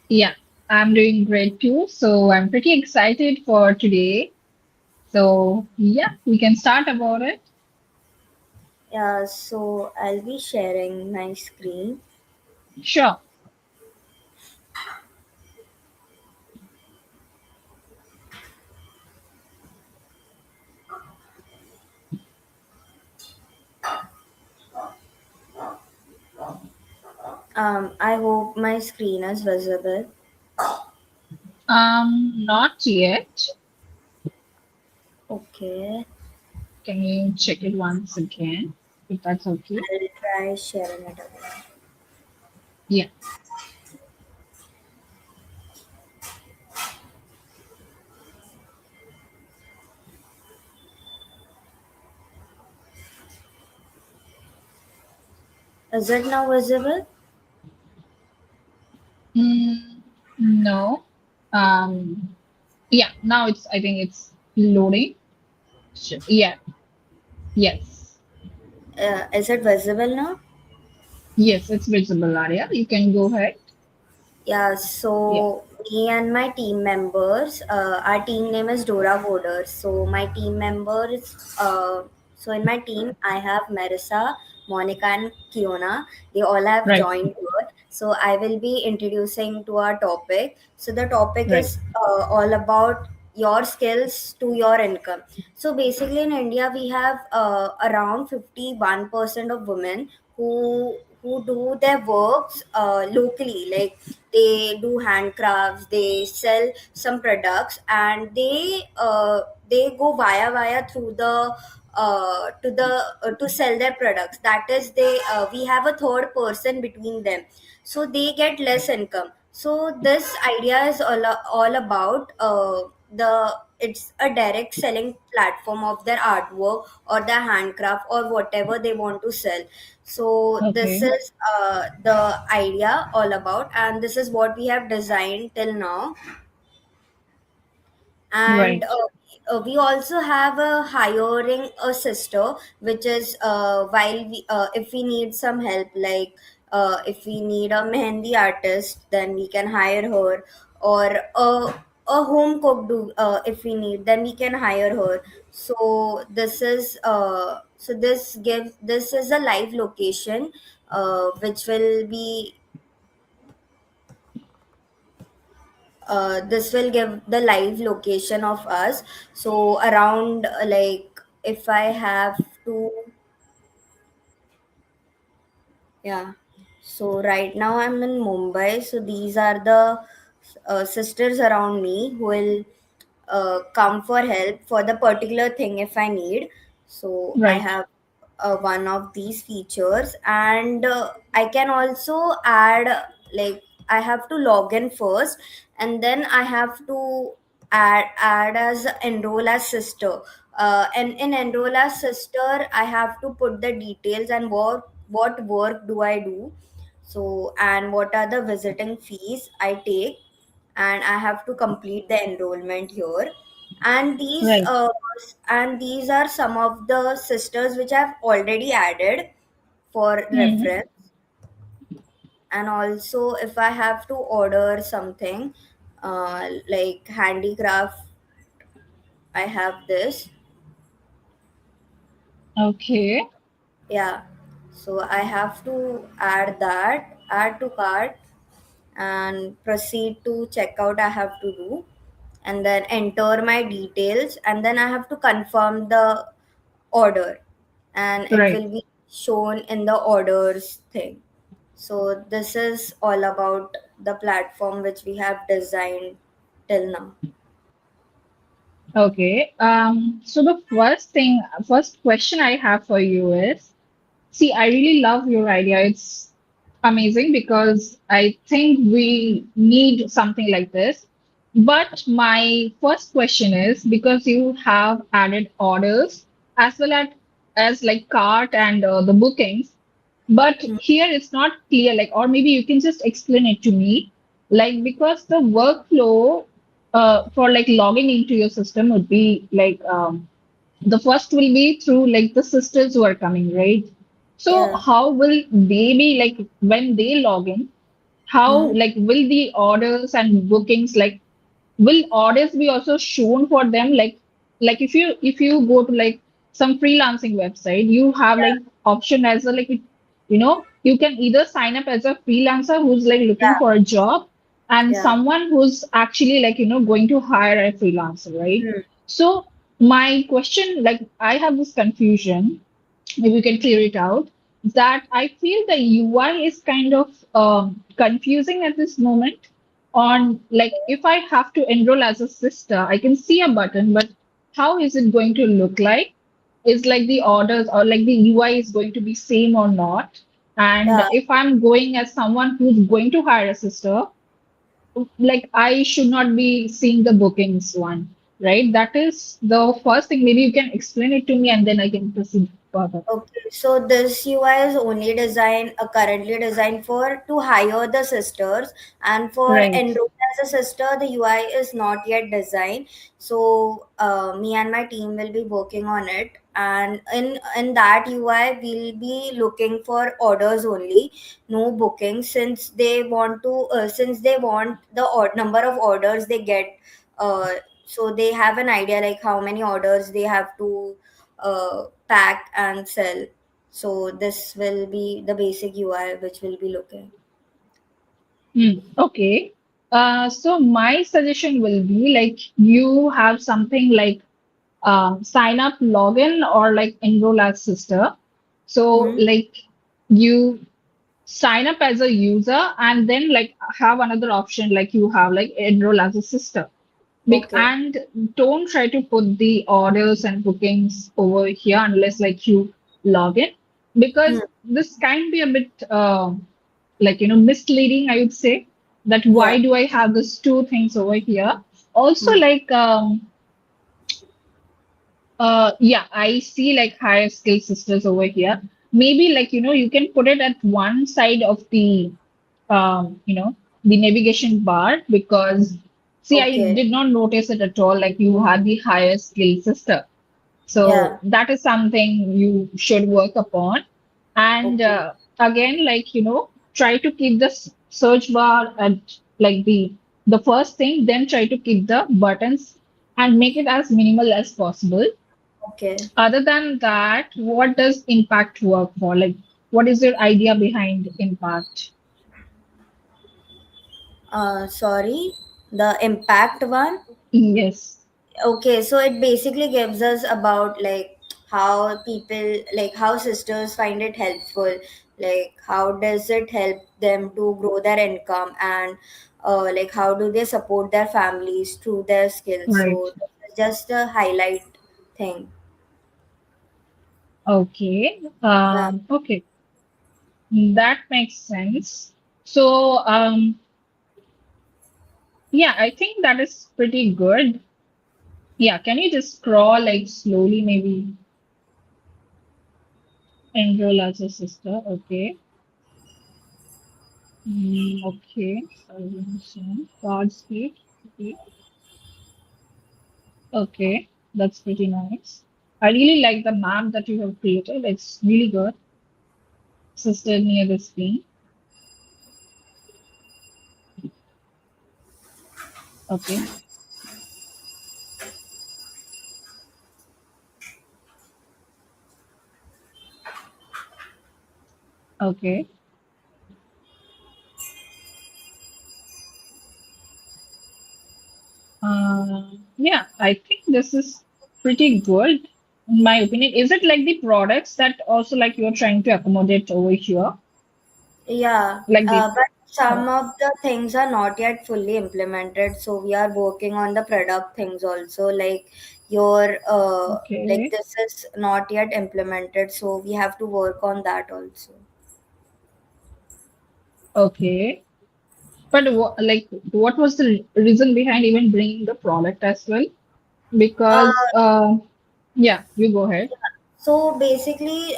Yeah, I'm doing great too. So I'm pretty excited for today. So yeah, we can start about it. Yeah, so I'll be sharing my screen. Sure. I hope my screen is visible. Not yet. Okay, Can you check it once again, if that's okay? I'll try sharing it again. Yeah. Is it now visible? Mm, no. Um, yeah. Now I think it's loading. Yeah. Yes. Is it visible now? Yes, it's visible, Arya. You can go ahead. Yeah, Yeah. so me and my team members, our team name is Dora Voders. So my team members, so in my team, I have Marissa, Monica, and Kiona. They all have Right. joined here. So I will be introducing to our topic. So the topic Right. is all about your skills to your income. So basically, in India, we have around 51% of women who do their works locally, like they do handcrafts, they sell some products, and they go via through the to sell their products. That is, they we have a third person between them, so they get less income. So this idea is all about the it's a direct selling platform of their artwork or their handcraft or whatever they want to sell. So this Okay. is the idea all about, and this is what we have designed till now. And Right. we also have a hiring a sister, which is while we if we need some help, like if we need a mehendi artist, then we can hire her, or a home cook do if we need, then we can hire her. So this is a live location which will be this will give the live location of us. So around like if I have to, yeah, so right now I'm in Mumbai, so these are the sisters around me who will come for help for the particular thing if I need. So I Right. have one of these features, and I can also add, like, I have to log in first, and then I have to add as enroll as sister. And in enroll as sister, I have to put the details and what work do I do, so and what are the visiting fees I take, and I have to complete the enrollment here. And Right. these are some of the sisters which I've already added for Hmm. reference. And also, if I have to order something like handicraft, I have this. Okay. Yeah, so I have to add to cart, and proceed to checkout I have to do, and then enter my details, and then I have to confirm the order, and it Right. will be shown in the orders thing. So this is all about the platform which we have designed till now. Okay. So the first question I have for you is, see, I really love your idea. It's amazing because I think we need something like this. But my first question is, because you have added orders as well as like cart and the bookings, but Hmm. here it's not clear, like, or maybe you can just explain it to me, like, because the workflow for like logging into your system would be like the first will be through like the sisters who are coming, right? So Yeah. how will they be like when they log in? How, Hmm. like, will the orders and bookings, like, will orders be also shown for them? Like if you go to like some freelancing website, you have Yeah. like option as a like you can either sign up as a freelancer who's like looking Yeah. for a job, and Yeah. someone who's actually like going to hire a freelancer, right? Hmm. So my question, like, I have this confusion, maybe we can clear it out, that I feel the UI is kind of confusing at this moment. On like, if I have to enroll as a sister, I can see a button, but how is it going to look like? Is like the orders or like the UI is going to be same or not? And Yeah. if I'm going as someone who's going to hire a sister, like I should not be seeing the bookings one, right? That is the first thing. Maybe you can explain it to me and then I can proceed further. Okay, so this UI is only designed, currently designed for to hire the sisters, and for Right. enroll as a sister, the UI is not yet designed. So me and my team will be working on it, and in that UI, we'll be looking for orders only, no bookings, since they want the number of orders they get. So they have an idea like how many orders they have to pack and sell. So this will be the basic UI which will be looking. Okay. So my suggestion will be like you have something like sign up, login, or like enroll as sister. So Hmm. like you sign up as a user and then like have another option like you have like enroll as a sister. Okay. And don't try to put the orders and bookings over here unless like you log in, Hmm. because this can be a bit like misleading, I would say, that Yeah. why do I have these two things over here. Also, Hmm. like yeah, I see like higher skill sisters over here. Maybe like you can put it at one side of the the navigation bar, because see, I Okay. did not notice it at all. Like you had the higher skill sister, so Yeah. that is something you should work upon. And Okay. again, like try to keep the search bar at like the first thing, then try to keep the buttons and make it as minimal as possible. Okay. Other than that, what does impact work for? Like, what is your idea behind impact? Sorry. The impact one. Yes. Okay, so it basically gives us about like how people, like how sisters find it helpful, like how does it help them to grow their income, and like how do they support their families through their skills. Right. So this is just a highlight thing. Okay. Yeah. Okay. That makes sense. So, yeah, I think that is pretty good. Yeah, can you just scroll like slowly, maybe enroll as a sister? Okay. Okay. Sorry, card speed. Okay. Okay. That's pretty nice. I really like the map that you have created. It's really good. Sister near the screen. Okay. Okay. Yeah, I think this is pretty good in my opinion. Is it like the products that also like you're trying to accommodate over here? Yeah, Like the but oh, some of the things are not yet fully implemented, so we are working on the product things also. Like your like okay, this is not yet implemented, so we have to work on that also. okay. But like what was the reason behind even bringing the product as well? Uh, Because yeah, you go ahead. So basically,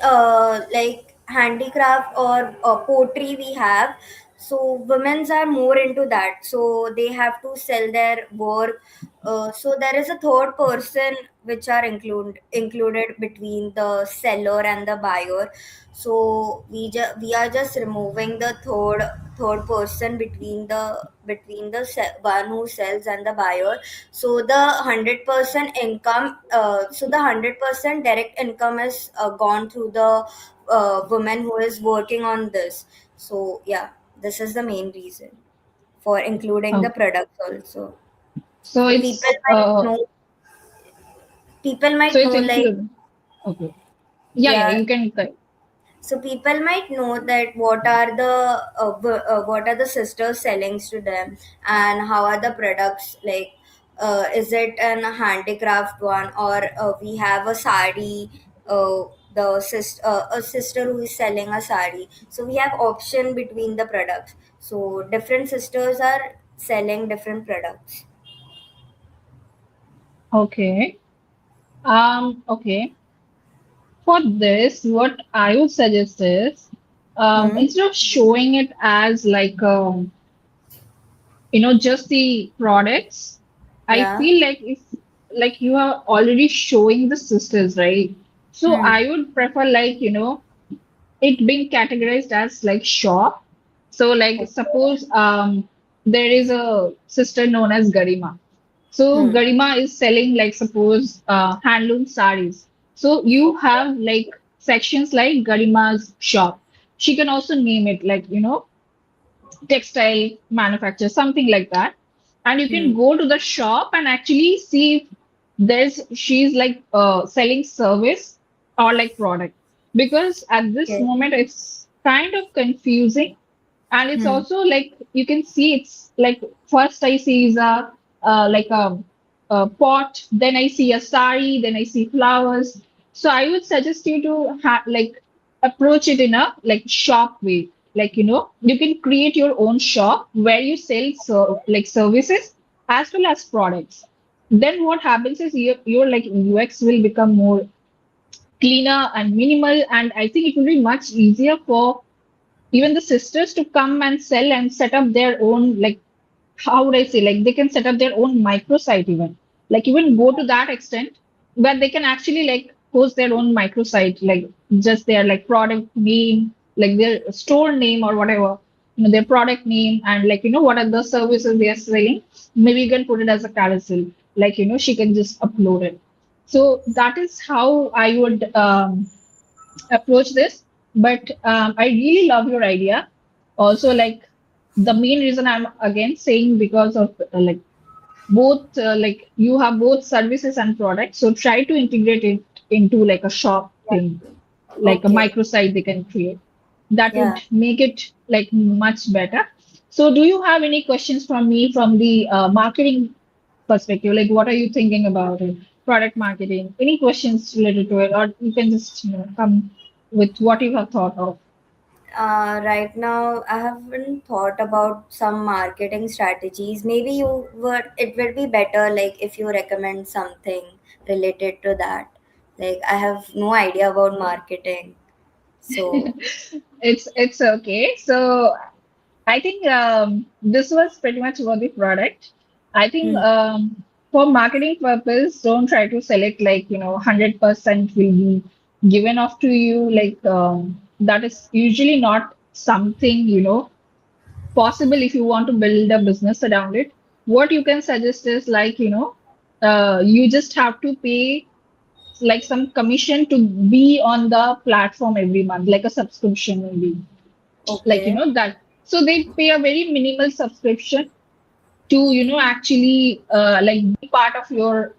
like handicraft or pottery, we have. So women's are more into that. So they have to sell their work so there is a third person which are included between the seller and the buyer. So we are just removing the third person between the one who sells and the buyer. So the 100% income, so the 100% direct income is gone through the woman who is working on this. So yeah, this is the main reason for including the Okay. products also. So So it's people so might it's know like, included. Okay. Yeah, yeah, yeah, you can correct. so people might know that what are the sisters selling to them, and how are the products like, is it an handicraft one, or we have a sari, uh, a sister who is selling a sari, so we have option between the products, so different sisters are selling different products. Okay. Okay. For this, what I would suggest is Hmm. instead of showing it as like just the products, I Yeah. feel like if like you are already showing the sisters, right? So Hmm. I would prefer like, it being categorized as like shop. So like suppose there is a sister known as Garima. So Hmm. Garima is selling like suppose handloom saris. So you have like sections like Garima's shop. She can also name it like textile manufacturer, something like that. And you can Hmm. go to the shop and actually see if she's like selling service or like product. Because at this Okay. moment it's kind of confusing, and it's Hmm. also like you can see it's like first I see is like a pot, then I see a sari, then I see flowers. So I would suggest you to like approach it in a like shop way. Like you can create your own shop where you sell like services as well as products. Then what happens is your like UX will become more cleaner and minimal, and I think it will be much easier for even the sisters to come and sell and set up their own, like, how would I say, like they can set up their own microsite even, like even go to that extent where they can actually like host their own microsite, like just their like product name, like their store name or whatever, their product name, and like what are the services they are selling. Maybe you can put it as a carousel, like she can just upload it. So that is how I would approach this. But I really love your idea. Also, like the main reason I'm again saying because of like both, like you have both services and products. So try to integrate it into like a shop thing, like a Okay. microsite they can create. That would Yeah. make it like much better. So, do you have any questions from me from the marketing perspective? Like, what are you thinking about it? Product marketing? Any questions related to it, or you can just come with what you have thought of. Right now, I haven't thought about some marketing strategies. Maybe it would be better like if you recommend something related to that. Like I have no idea about marketing. So, It's okay. So I think this was pretty much about the product. I think hmm, for marketing purpose, don't try to sell it like 100% will be given off to you. Like that is usually not something possible if you want to build a business around it. What you can suggest is like you just have to pay like some commission to be on the platform every month, like a subscription maybe, like okay. that. So they pay a very minimal subscription to actually like be part of your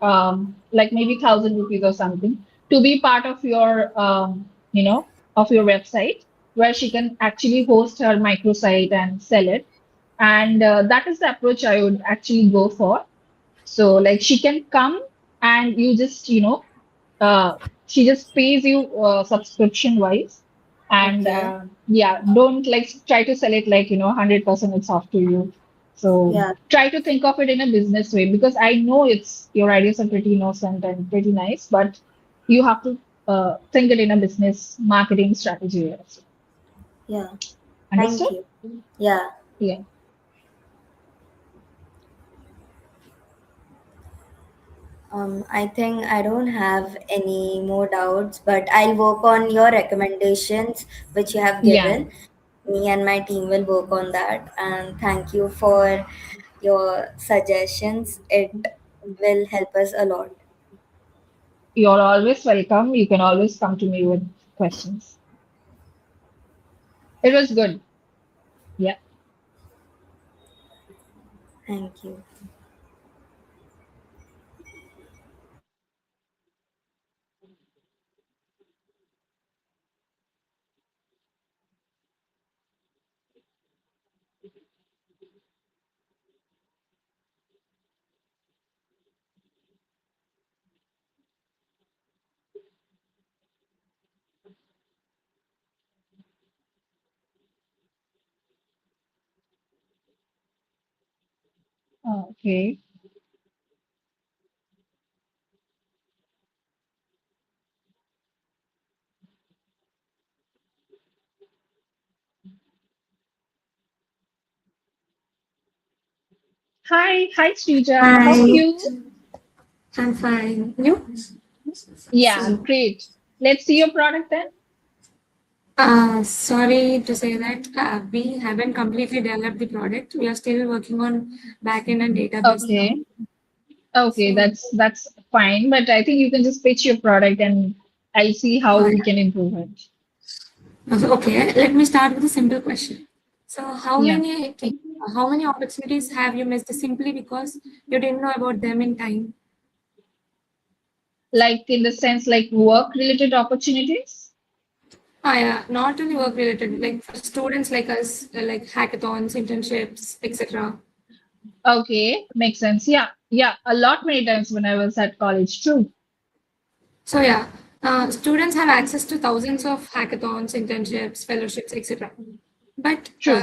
like maybe 1,000 rupees or something, to be part of your of your website, where she can actually host her microsite and sell it. And that is the approach I would actually go for. So like she can come and you just uh, she just pays you subscription wise. And Okay. yeah, don't like try to sell it like 100% it's off to you. So Yeah. try to think of it in a business way, because I know it's your ideas are pretty innocent and pretty nice, but you have to think it in a business marketing strategy way also. Yeah. Thank Understood? you. Yeah. Yeah. I think I don't have any more doubts, but I'll work on your recommendations which you have Yeah, given. Me and my team will work on that. And thank you for your suggestions. It will help us a lot. you're always welcome. You can always come to me with questions. It was good. Yeah. Thank you. Okay. Hi, Srija. How are Hi, you? I'm fine. You? Yeah, So, great. Let's see your product then. sorry to say that we haven't completely developed the product. We are still working on backend and database now. Okay. Okay, So, that's fine. But I think you can just pitch your product and I'll see how we can improve it. okay, let me start with a simple question. So, Yeah. how many opportunities have you missed simply because you didn't know about them in time? Like in the sense like work related opportunities. Yeah, not only work related, like for students like us, like hackathons, internships, etc. Okay, makes sense. Yeah. Yeah. A lot many times when I was at college. True. So yeah, students have access to thousands of hackathons, internships, fellowships, etc. But True.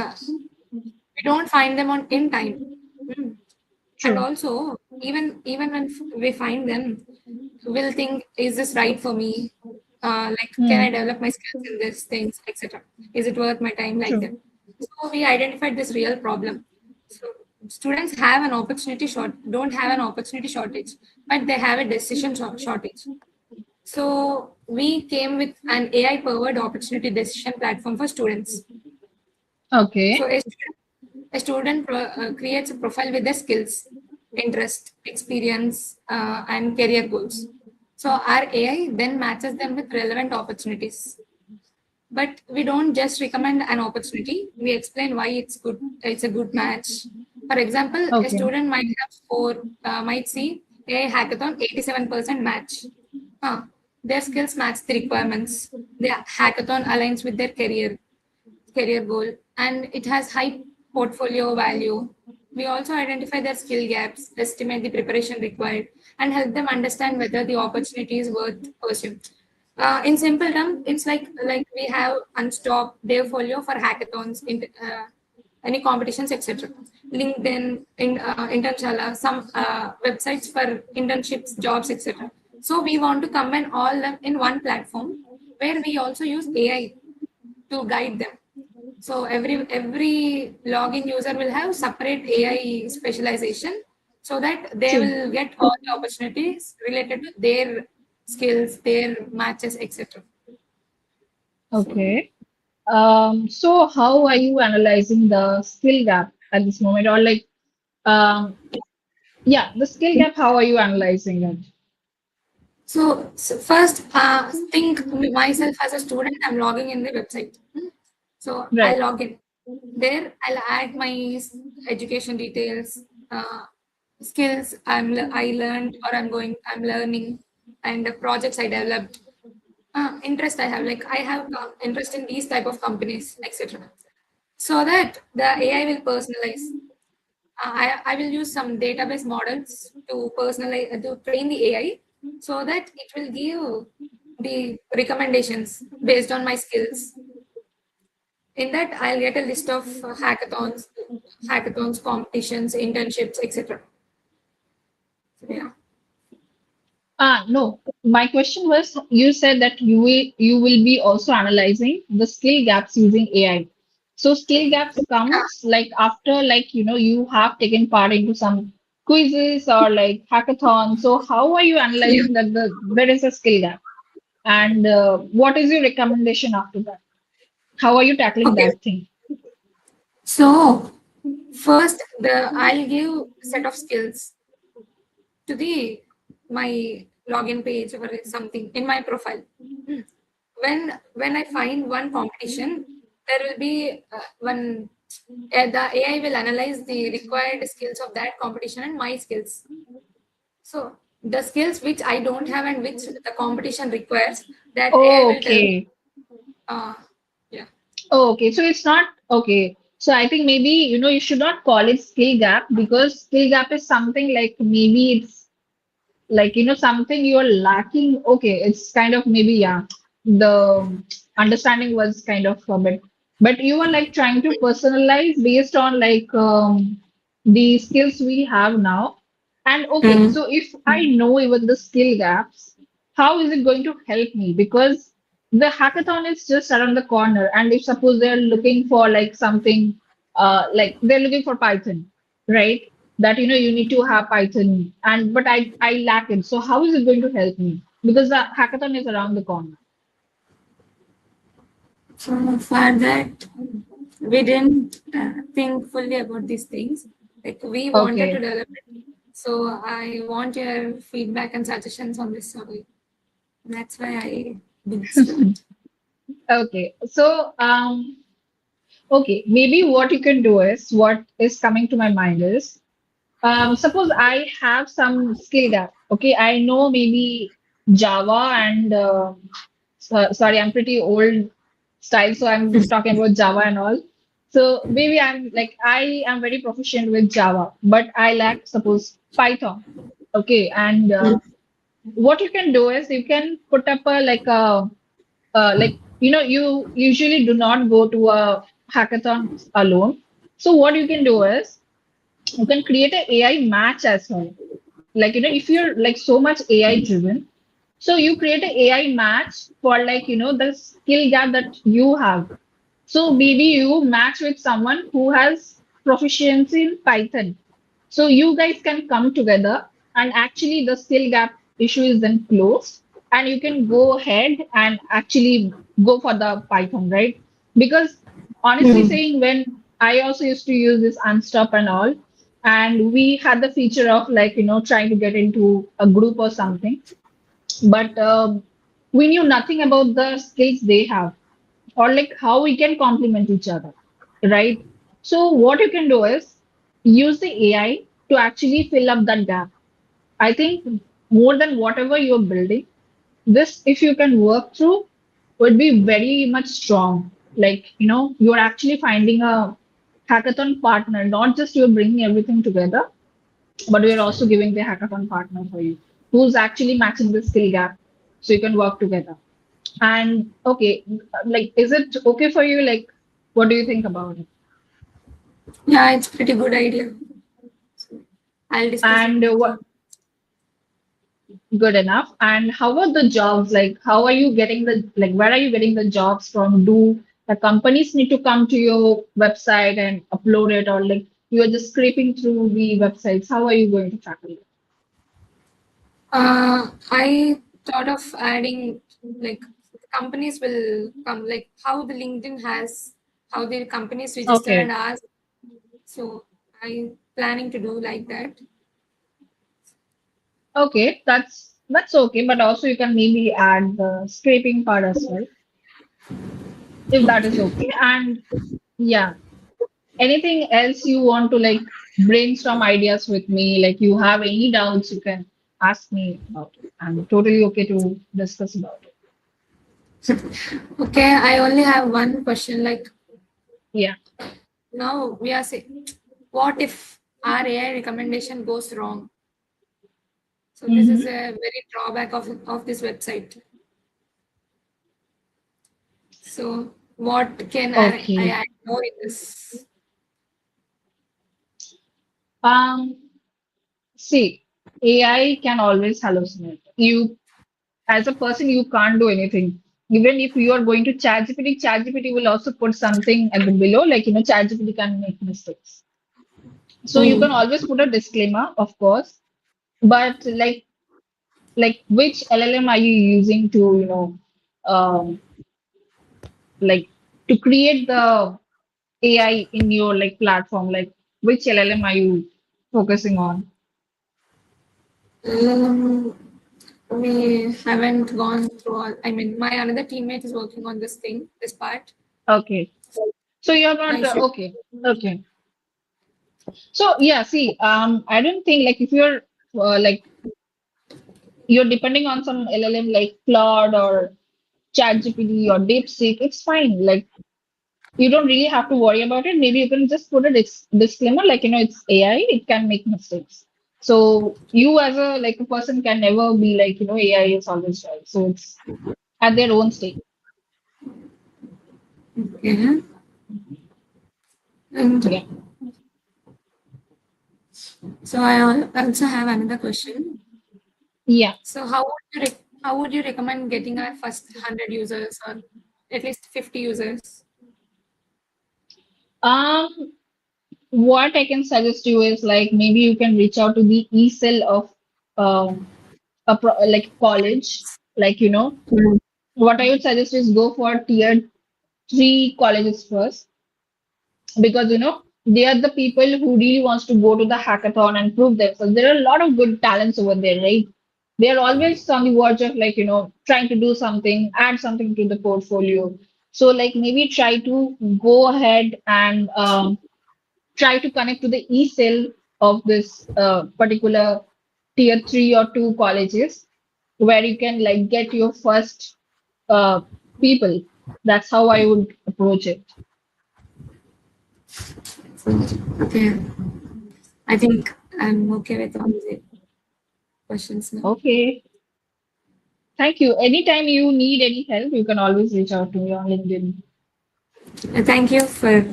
we don't find them on in time. Mm. And True. also, even when we find them, we'll think, is this right for me? Like, can I Hmm. develop my skills in these things, etc. Is it worth my time like True. that? So we identified this real problem. So students have an don't have an opportunity shortage, but they have a decision shortage. So we came with an AI powered opportunity decision platform for students. So Okay. a student creates a profile with their skills, interest, experience, and career goals. So our AI then matches them with relevant opportunities. But we don't just recommend an opportunity. We explain why it's good. It's a good match. For example, a Okay. student might see a hackathon 87% match. Their skills match the requirements. The hackathon aligns with their career goal, and it has high portfolio value. We also identify their skill gaps, estimate the preparation required, and help them understand whether the opportunity is worth pursuing. In simple terms, it's like we have Unstop, Dayfolio for hackathons, any competitions, etc. LinkedIn, Internshala, some websites for internships, jobs, etc. So we want to combine all them in one platform where we also use AI to guide them. So every login user will have separate AI specialization so that they True. will get all the opportunities related to their skills, their matches, etc. So Okay. So how are you analyzing the skill gap at this moment? Or like, um, yeah, the skill gap, how are you analyzing it? so first, think myself as a student. I'm logging in the website. So I Right. log in. There, I'll add my education details, skills I learned or I'm learning, and the projects I developed. Interest I have, like I have interest in these type of companies, etc. So that the AI will personalize. I will use some database models to personalize to train the AI so that it will give the recommendations based on my skills. In that, I'll get a list of hackathons, competitions, internships, etc. So, yeah. No. My question was, you said that you will be also analyzing the skill gaps using AI. So skill gaps comes like after like you have taken part into some. quizzes or like hackathons. So how are you Yeah. analyzing that there is a skill gap? And what is your recommendation after that? How are you tackling Okay. that thing? So first, the I'll give set of skills to the my login page or something in my profile. Hmm. When I find one competition, there will be one. The AI will analyze the required skills of that competition and my skills. So the skills which I don't have and which the competition requires, that AI Oh, will tell me. okay. Uh, yeah. Oh, okay. So it's not okay. So I think maybe, you should not call it skill gap because skill gap is something like maybe it's like something you're lacking. Okay, it's kind of maybe, yeah, the understanding was kind of a bit, but you are like trying to personalize based on like the skills we have now. And okay, Mm. so if I know even the skill gaps, how is it going to help me? Because the hackathon is just around the corner, and if suppose they're looking for like something like they're looking for Python, right? That you need to have Python, and but I lack it. So how is it going to help me? Because the hackathon is around the corner. So for that, we didn't think fully about these things. Like we wanted to Okay. develop it. So I want your feedback and suggestions on this topic. That's why I did start. Okay. So okay, maybe what you can do is what is coming to my mind is suppose I have some skill gap. Okay, I know maybe Java and sorry, I'm pretty old style, so I'm talking about Java and all. So maybe I am very proficient with Java, but I lack suppose Python. Okay, and what you can do is you can put up a like you usually do not go to a hackathon alone. So what you can do is you can create an AI match as well. Like if you're like so much AI driven, so you create an AI match for like the skill gap that you have. So maybe you match with someone who has proficiency in Python. So you guys can come together and actually the skill gap issue is then closed and you can go ahead and actually go for the Python, right? Because honestly Mm. saying, when I also used to use this Unstop and all, and we had the feature of like, trying to get into a group or something, but we knew nothing about the skills they have or like how we can complement each other, right? So what you can do is use the AI to actually fill up that gap. I think more than whatever you're building, this if you can work through would be very much strong. Like, you're actually finding a hackathon partner, not just you're bringing everything together, but we're also giving the hackathon partner for you who's actually matching the skill gap so you can work together. And okay, like, is it okay for you? Like, what do you think about it? Yeah, it's pretty good idea. So I'll discuss it And with you. what good enough? And how about the jobs? Like, how are you getting like, where are you getting the jobs from? Do the companies need to come to your website and upload it, or like you are just scraping through the websites? How are you going to tackle it? I thought of adding like companies will come like how the LinkedIn has how the companies register and Okay, ask. So I planning to do like that. okay, that's okay, but also you can maybe add the scraping part as well, if that is Okay. okay. And yeah. Anything else you want to like brainstorm ideas with me? Like you have any doubts, you can ask me about it. I'm totally okay to discuss about it. Okay, I only have one question. Like Yeah. now we are saying, what if our AI recommendation goes wrong? So this is Mm-hmm. a very drawback of this website. So what can Okay. I know in this? Um, See, AI can always hallucinate. You, as a person, you can't do anything. Even if you are going to ChatGPT, ChatGPT will also put something at the below, like ChatGPT can make mistakes. So you can Mm. always put a disclaimer, of course, but like which LLM are you using to, um, like to create the AI in your like platform? Like which LLM are you focusing on? Um, we haven't gone through all. I mean, my another teammate is working on this thing, this part. Okay. So you're I not should. okay. Okay. So yeah, see, I don't think like if you're like you're depending on some LLM like Claude or ChatGPT or DeepSeek, it's fine. Like you don't really have to worry about it. Maybe you can just put a disclaimer, like it's AI, it can make mistakes. So you as a like a person can never be like AI is always right. So it's at their own state. Okay. And Yeah. so I also have another question. Yeah. So how would you recommend getting our first 100 users or at least 50 users? Um, what I can suggest you is like maybe you can reach out to the e-cell of um like college. Like Mm. what I would suggest is go for tier 3 colleges first, because they are the people who really wants to go to the hackathon and prove themselves. There are a lot of good talents over there, right? They are always on the verge of like trying to do something, add something to the portfolio. So like maybe try to go ahead and try to connect to the e-cell of this particular tier 3 or 2 colleges, where you can like get your first uh, people. That's how I would approach it. So, okay, I think I'm okay with all the questions now. Okay. Thank you. Anytime you need any help, you can always reach out to me on LinkedIn. Thank you for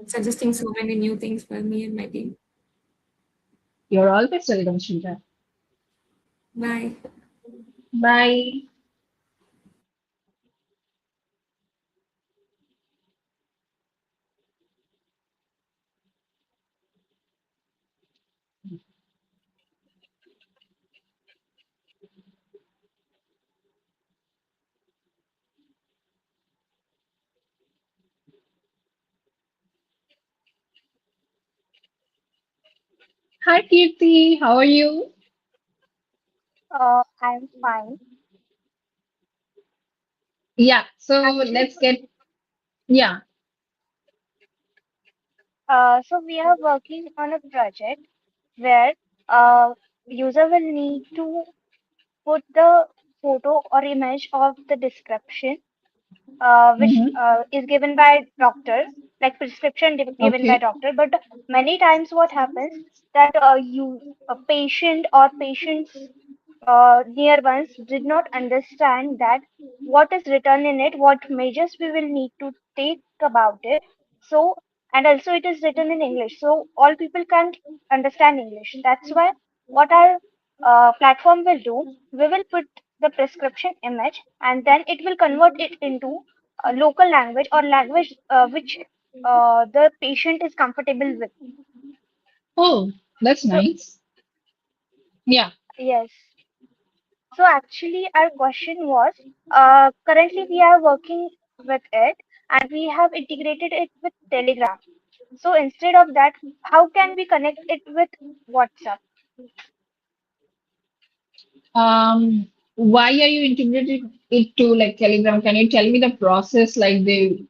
suggesting so many new things for me and my team. You're always welcome, Shreya. Bye. Bye. Hi, Kirti. How are you? I'm fine. Yeah. So Actually, let's get, yeah. so we are working on a project where uh, user will need to put the photo or image of the description, which Mm-hmm. is given by doctors, like prescription given by Okay. doctor. But many times, what happens that a patient or patients near ones did not understand that what is written in it, what measures we will need to take about it. So, and also it is written in English, so all people can't understand English. That's why what our platform will do, we will put the prescription image and then it will convert it into a local language or language which the patient is comfortable with. Oh, that's So, nice. Yeah. yes. So actually, our question was, currently we are working with it and we have integrated it with Telegram. So instead of that, how can we connect it with WhatsApp? Why are you integrating it to like Telegram? Can you tell me the process, like the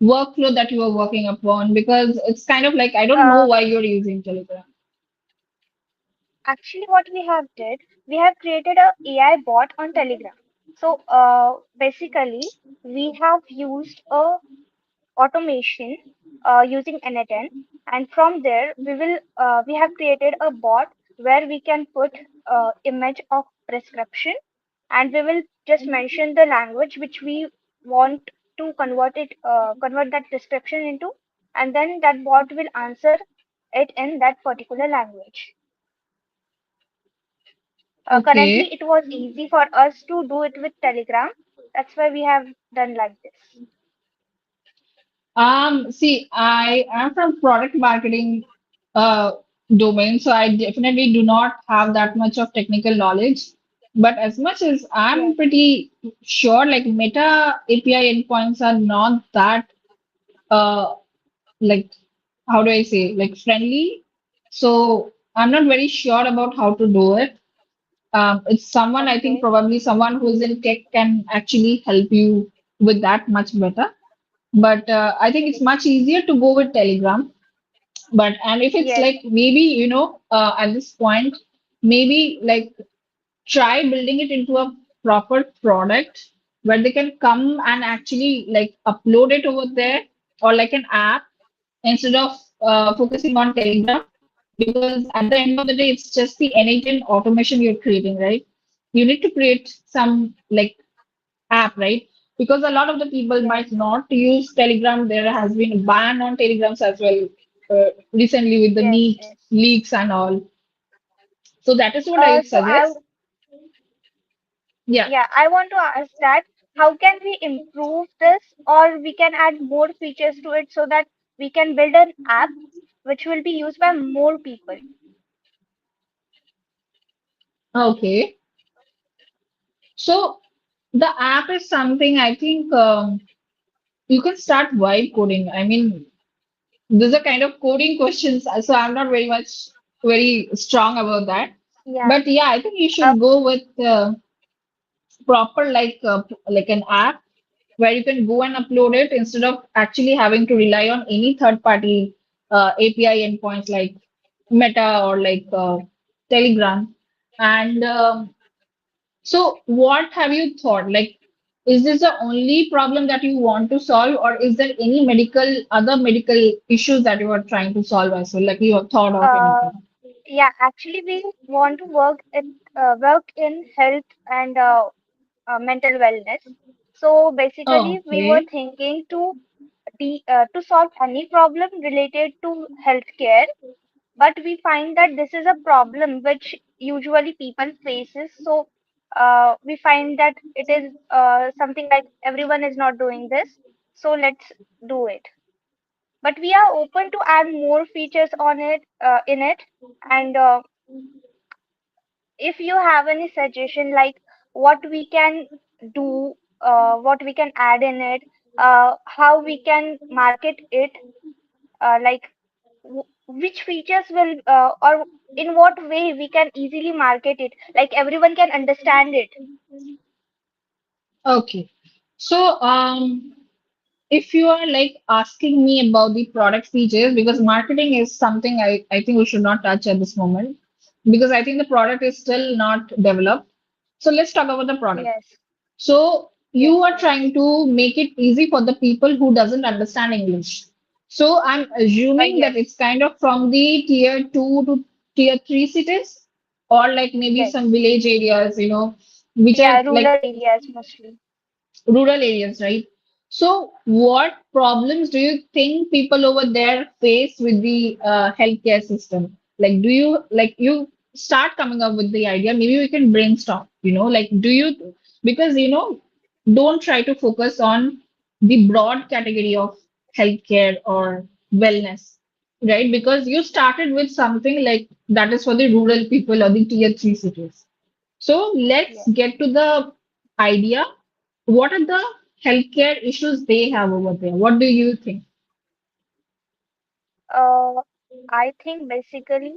workflow that you are working upon? Because it's kind of like I don't know Uh, why you're using Telegram. Actually, what we have did, we have created a AI bot on Telegram. So basically, we have used a automation using n8n, and from there we have created a bot where we can put image of prescription and we will just mention the language which we want to convert that prescription into, and then that bot will answer it in that particular language. Currently Okay. it was easy for us to do it with Telegram, that's why we have done like this. See, I am from product marketing uh, domain, so I definitely do not have that much of technical knowledge. But as much as I'm Yes, pretty sure, like Meta API endpoints are not that uh, like how do I say like friendly. So I'm not very sure about how to do it. It's someone I think okay, probably someone who's in tech can actually help you with that much better. But I think it's much easier to go with Telegram. But and if it's yes, like maybe at this point maybe like try building it into a proper product where they can come and actually like upload it over there or like an app instead of focusing on Telegram because at the end of the day it's just the n8n automation you're creating, right? You need to create some like app, right? Because a lot of the people yes, might not use Telegram. There has been a ban on Telegrams as well recently with the yes, neat yes. leaks and all. So that is what I would So I, suggest. Yeah. yeah, I want to ask that how can we improve this, or we can add more features to it so that we can build an app which will be used by more people. Okay. So the app is something I think you can start vibe coding. I mean, these are kind of coding questions, so I'm not very strong about that. Yeah. But yeah, I think you Uh, should go with proper like an app where you can go and upload it instead of actually having to rely on any third party API endpoints like Meta or like Telegram. And so, what have you thought? Like, is this the only problem that you want to solve, or is there any other medical issues that you are trying to solve as well? Like, you have thought of uh, anything? yeah, actually, we want to work in health and mental wellness. So basically, we were Okay, thinking to solve any problem related to healthcare, but we find that this is a problem which usually people faces. So we find that it is something like everyone is not doing this, so let's do it. But we are open to add more features on it in it, and if you have any suggestion like what we can do, what we can add in it, how we can market it, like which features will or in what way we can easily market it, like everyone can understand it. okay. So, if you are like asking me about the product features, because marketing is something I think we should not touch at this moment, because I think the product is still not developed. So let's talk about the product. Yes, So yes, you are yes. trying to make it easy for the people who doesn't understand English. So I'm assuming that Yes, it's kind of from the tier two to tier three cities, or like maybe yes. some village areas, which are Yeah, rural like areas mostly. rural areas, right? So what problems do you think people over there face with the healthcare system? Like, do you like you start coming up with the idea? Maybe we can brainstorm, like do you because don't try to focus on the broad category of healthcare or wellness, right? Because you started with something like that is for the rural people or the tier three cities. So let's Yes. get to the idea. What are the healthcare issues they have over there? What do you think? uh I think basically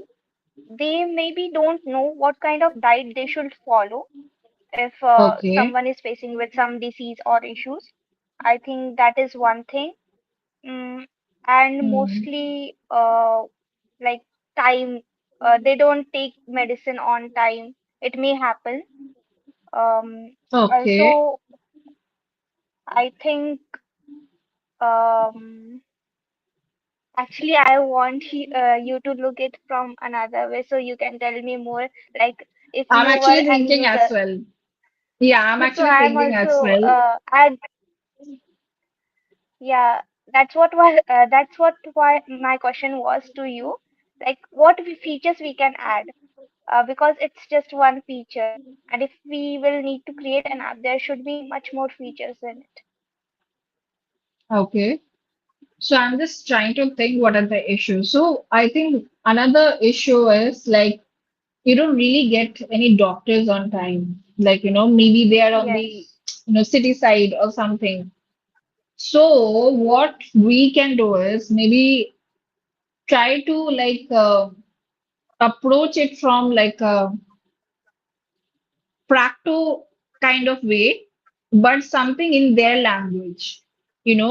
they maybe don't know what kind of diet they should follow if Okay. someone is facing with some disease or issues. I think that is one thing. mm, and Hmm. mostly like time, they don't take medicine on time, it may happen. Okay. Also I think um actually I want you to look it from another way so you can tell me more, like if I'm you were actually an thinking as user. well. Yeah, I'm So actually I'm thinking as also well. yeah, that's what why my question was to you, like what features we can add, because it's just one feature, and if we will need to create an app, there should be much more features in it. Okay. So I'm just trying to think what are the issues. So I think another issue is like you don't really get any doctors on time. Like, maybe they are on the, Yes. city side or something. So what we can do is maybe try to like approach it from like a practo kind of way, but something in their language,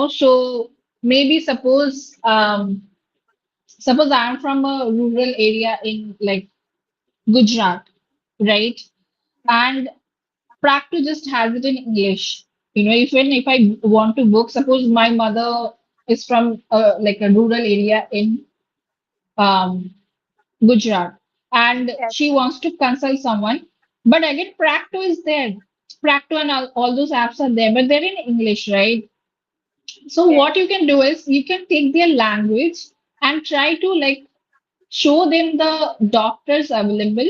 So maybe suppose I'm from a rural area in like Gujarat, right? And practo just has it in English. If I want to book, suppose my mother is from like a rural area in um, Gujarat, and Yes. she wants to consult someone. But again, Practo is there. Practo and all those apps are there, but they're in English, right? So what you Yes. can do is you can take their language and try to like show them the doctors available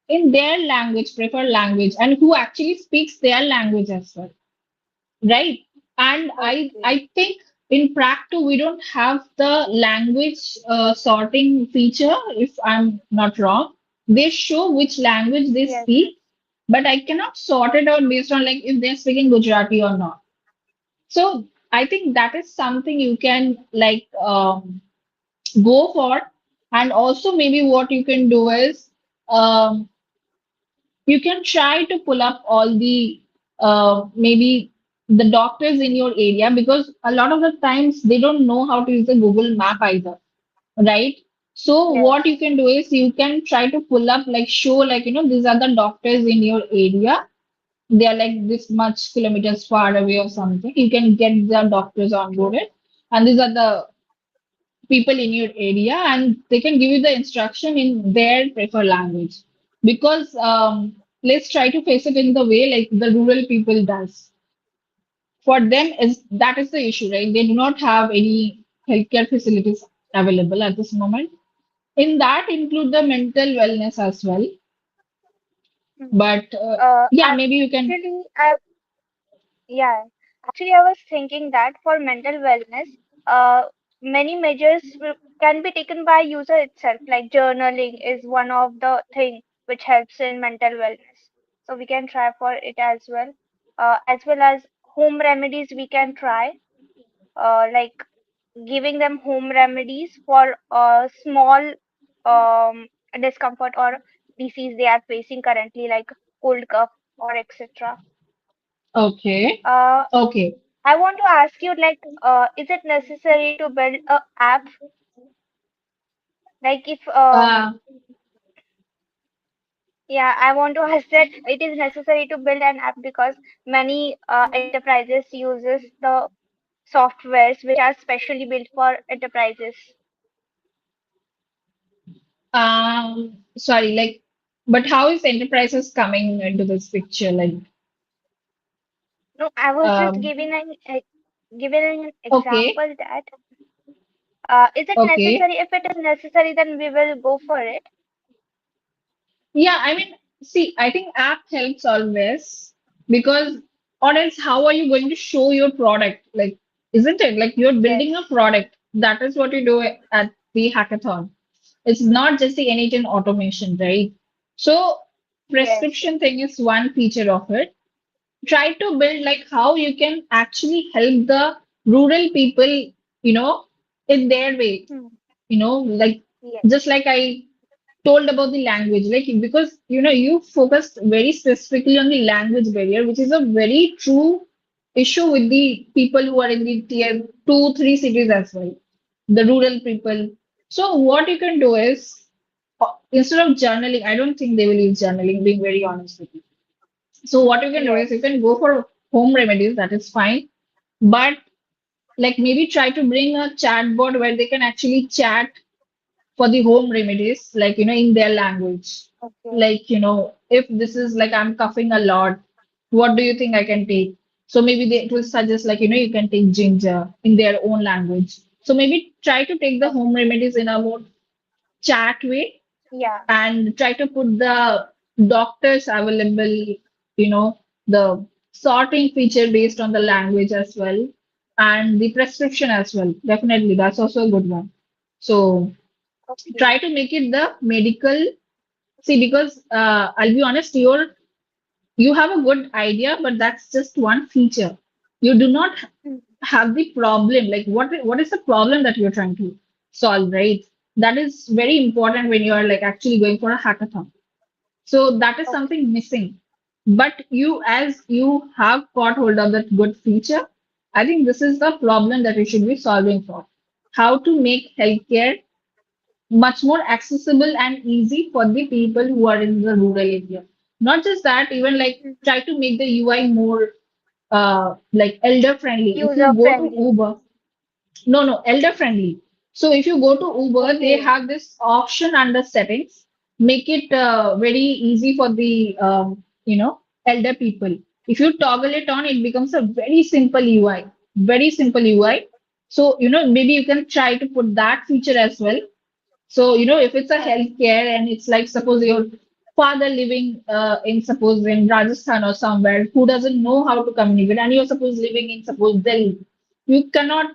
in their language, preferred language, and who actually speaks their language as well, right? And Okay. I think in Practo we don't have the language sorting feature, if I'm not wrong. They show which language they Yes. speak, but I cannot sort it out based on like if they're speaking Gujarati or not. So I think that is something you can like go for. And also maybe what you can do is um, you can try to pull up all the maybe the doctors in your area, because a lot of the times they don't know how to use the Google map either, right? So what you Yes. can do is you can try to pull up like show like these are the doctors in your area. They are like this much kilometers far away or something. You can get the doctors Okay. onboarded, and these are the people in your area, and they can give you the instruction in their preferred language, because let's try to face it in the way like the rural people does. For them is that is the issue, right? They do not have any healthcare facilities available at this moment. In that include the mental wellness as well. Hmm. But yeah, maybe you can. Actually, yeah, actually, I was thinking that for mental wellness, many measures can be taken by user itself. Like journaling is one of the thing which helps in mental wellness. So we can try for it as well as home remedies. We can try, like giving them home remedies for small um discomfort or disease they are facing currently, like cold cough or etc. Okay. Uh, Okay. I want to ask you, like, is it necessary to build a app? Like, if Uh, yeah, I want to ask that it is necessary to build an app because many enterprises uses the softwares which are specially built for enterprises. sorry, like, but how is enterprises coming into this picture? Like, No, I was just um, giving an okay, example that is it okay. necessary? If it is necessary, then we will go for it. Yeah, I mean, see, I think app helps always, because, or else how are you going to show your product? Like, isn't it? Like you're building a Yes, product. That is what you do at the hackathon. It's not just the engine automation, right? So yes, prescription thing is one feature of it. Try to build like how you can actually help the rural people, you know, in their way, hmm, like yes, just like I told about the language, like because you focused very specifically on the language barrier, which is a very true issue with the people who are in the tier 2, 3 cities as well, the rural people. So what you can do is instead of journaling, I don't think they will use journaling, being very honest with you. So what you can do is you yes. can go for home remedies, that is fine. But like maybe try to bring a chatbot where they can actually chat for the home remedies, like in their language. Okay, Like, if this is like I'm coughing a lot, what do you think I can take? So maybe it will suggest like, you can take ginger in their own language. So maybe try to take the home okay, remedies in a more chat way, yeah, and try to put the doctors available, the sorting feature based on the language as well, and the prescription as well. Definitely, that's also a good one. So Okay. Try to make it the medical. See, because I'll be honest, you have a good idea, but that's just one feature. You do not Mm. have the problem. Like what is the problem that you're trying to solve, right? That is very important when you are like actually going for a hackathon. So that is Okay. something missing. But you, as you have caught hold of that good feature, I think this is the problem that you should be solving for. How to make healthcare much more accessible and easy for the people who are in the rural area. Not just that, even like Mm. try to make the UI more like elder friendly. If you User go to friendly. Uber, no, elder friendly. So if you go to Uber, they Okay. have this option under settings, make it very easy for the elder people. If you toggle it on, it becomes a very simple UI, very simple UI. So maybe you can try to put that feature as well. So, if it's a Okay. healthcare and it's like suppose your father living in suppose in Rajasthan or somewhere who doesn't know how to communicate and you're suppose living in suppose Delhi, you cannot,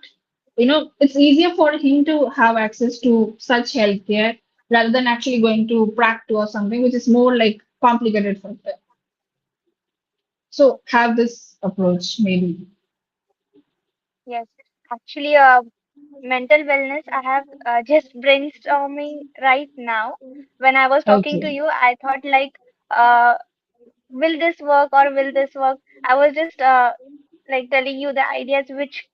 it's easier for him to have access to such healthcare rather than actually going to practice or something, which is more like complicated for them. So Okay. have this approach maybe. Yes. Actually, mental wellness, I have just brainstorming right now. When I was talking to Okay. you, I thought like, uh, will this work or will this work? I was just like telling you the ideas which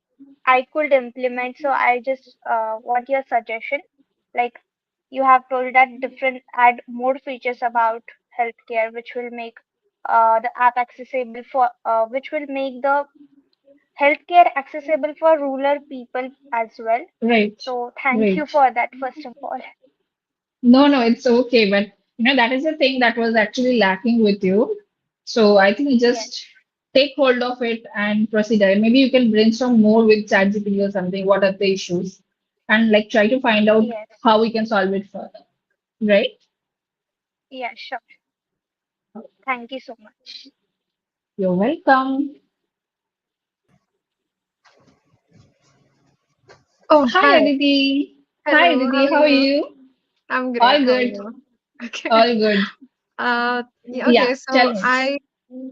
I could implement. So I just want your suggestion. Like you have told that different add more features about healthcare, which will make the app accessible for which will make the healthcare accessible for rural people as well. Right. So thank you Right. for that first of all. No, it's okay. But that is the thing that was actually lacking with you. So I think you Yes, just take hold of it and proceed ahead. Maybe you can brainstorm more with ChatGPT or something. What are the issues? And like try to find out yes, how we can solve it further. Right? yeah, sure. Thank you so much. You're welcome. Oh, Hi hi. Aditi. Hi Hello, how Aditi, are how are you? you? I'm great. All How are good. you? Okay. All good. Yeah, Yeah, okay. So tell me.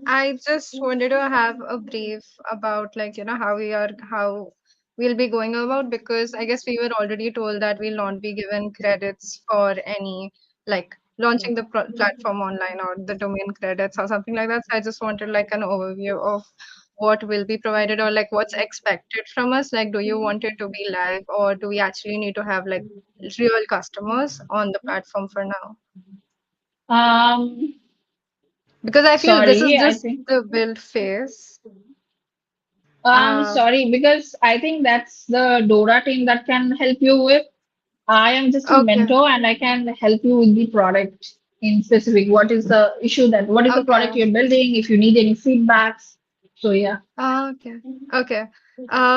I just wanted to have a brief about how we'll be going about, because I guess we were already told that we'll not be given credits for any like launching the platform online or the domain credits or something like that. So I just wanted like an overview of what will be provided or like what's expected from us. Like, do you want it to be live, or do we actually need to have like real customers on the platform for now? Um, Because I feel this is sorry, I just think. the build phase. I'm Uh, sorry because I think that's the Dora team that can help you with. I am just a okay, mentor and I can help you with the product in specific. What is the okay, product you're building? If you need any feedbacks. So yeah. okay, okay.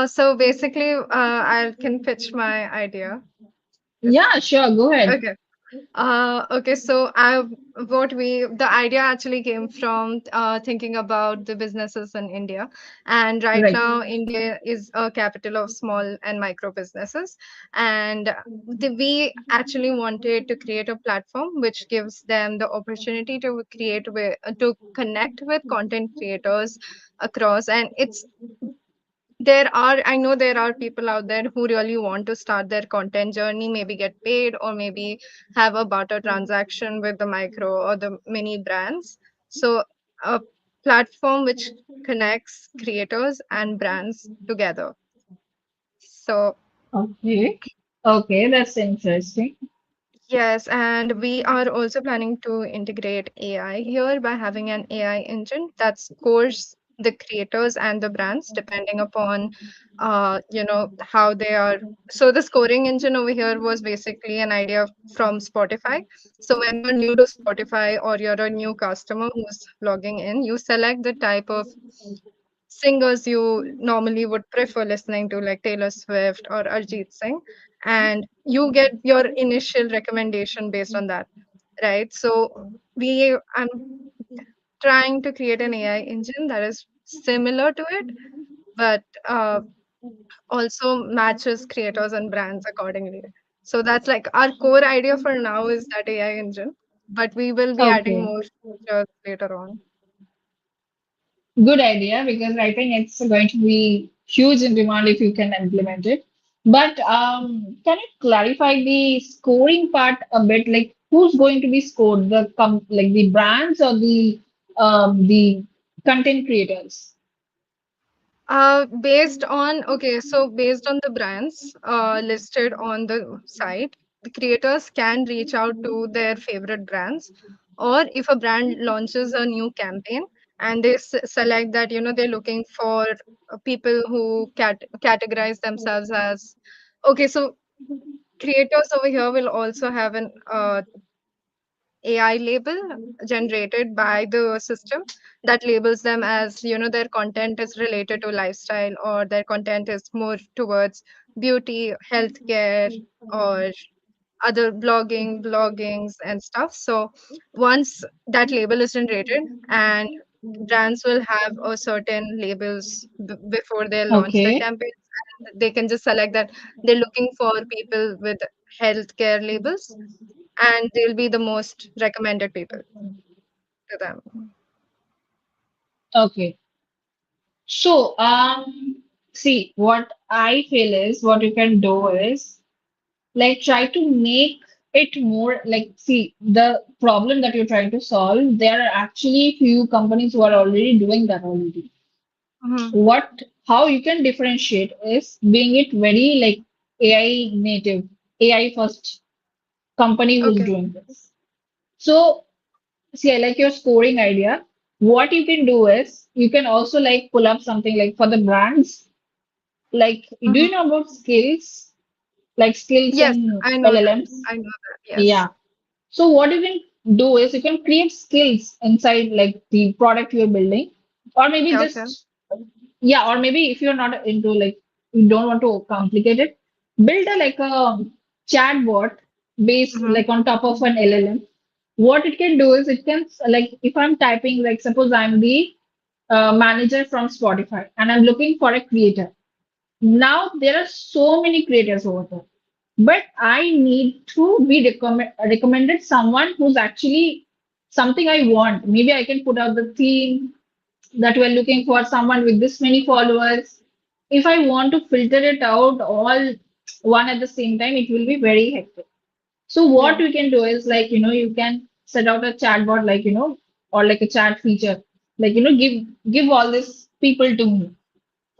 So basically, I can pitch my idea. If Yeah, sure, go ahead. okay. Okay, so the idea actually came from thinking about the businesses in India. And right Right. now, India is a capital of small and micro businesses. And we actually wanted to create a platform which gives them the opportunity to connect with content creators across. And I know there are people out there who really want to start their content journey, maybe get paid, or maybe have a barter transaction with the micro or the mini brands. So, a platform which connects creators and brands together. So, Okay. Okay, that's interesting. yes, and we are also planning to integrate AI here by having an AI engine that scores the creators and the brands depending upon, how they are. So the scoring engine over here was basically an idea from Spotify. So when you're new to Spotify or you're a new customer who's logging in, you select the type of singers you normally would prefer listening to, like Taylor Swift or Arjit Singh, and you get your initial recommendation based on that, right? So I'm trying to create an AI engine that is similar to it, but also matches creators and brands accordingly. So that's like our core idea for now is that AI engine, but we will be adding Okay. more features later on. Good idea because I think it's going to be huge in demand if you can implement it. But can you clarify the scoring part a bit? Like who's going to be scored? Like the brands or the content creators? Based on, okay, so based on the brands listed on the site, the creators can reach out to their favorite brands, or if a brand launches a new campaign and they select that, they're looking for people who categorize themselves as, okay, so creators over here will also have an AI label generated by the system that labels them as, their content is related to lifestyle, or their content is more towards beauty, healthcare, or other bloggings and stuff. So once that label is generated, and brands will have a certain labels before they launch their Okay. campaigns, and they can just select that they're looking for people with healthcare labels, and they'll be the most recommended people to them. Okay. So, see, what I feel is what you can do is like try to make it more like, see, the problem that you're trying to solve, there are actually few companies who are already doing that already. Mhm. How you can differentiate is being it very like AI native, AI first company who's Okay. doing this. So, see, I like your scoring idea. What you can do is you can also like pull up something like for the brands. Like, do Mhm. you know about skills? Like skills Yes, in I know that. LLMs? I know that. Yeah. Yes. So what you can do is you can create skills inside like the product you're building, or maybe Yeah, okay. just yeah, or maybe if you're not into like you don't want to complicate it, build a like a chatbot based Mhm. like on top of an LLM. What it can do is it can like if I'm typing like suppose I'm the manager from Spotify and I'm looking for a creator. Now there are so many creators over there, but I need to be recommended someone who's actually something I want. Maybe I can put out the theme that we're looking for someone with this many followers. If I want to filter it out all one at the same time, it will be very hectic. So what Yeah. we can do is like, you can set out a chatbot like, or like a chat feature, like, give all these people to me,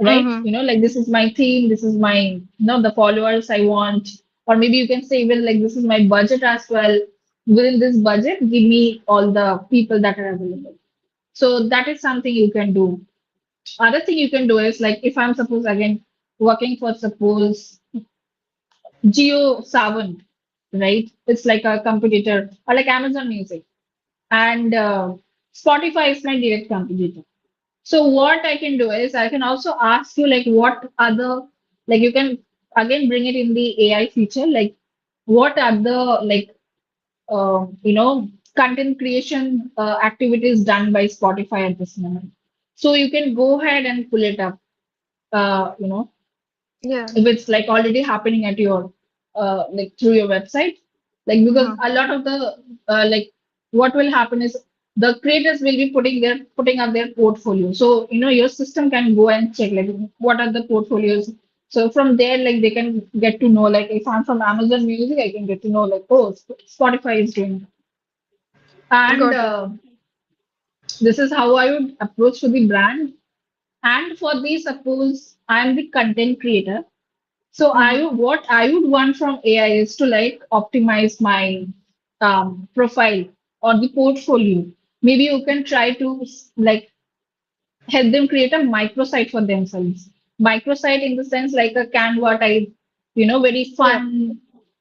right? Mhm. Like this is my theme, this is my, the followers I want, or maybe you can say, well, like this is my budget as well. Within this budget, give me all the people that are available. So that is something you can do. Other thing you can do is like if I'm suppose again working for suppose Geo Savant, right? It's like a competitor or like Amazon Music and Spotify is my direct competitor. So what I can do is I can also ask you like what other like you can again bring it in the AI feature like what other like content creation activities done by Spotify at this moment. So you can go ahead and pull it up. Yeah. If it's like already happening at your like through your website, like because Mhm. a lot of the like what will happen is the creators will be putting up their portfolio, so your system can go and check like what are the portfolios. So from there like they can get to know like if I'm from Amazon Music I can get to know like oh Spotify is doing that. And Got it. this is how I would approach to the brand. And for the suppose I'm the content creator, so Mhm. what I would want from AI is to like optimize my profile or the portfolio. Maybe you can try to like help them create a microsite for themselves. Microsite in the sense like a Canva type, very Yeah. fun.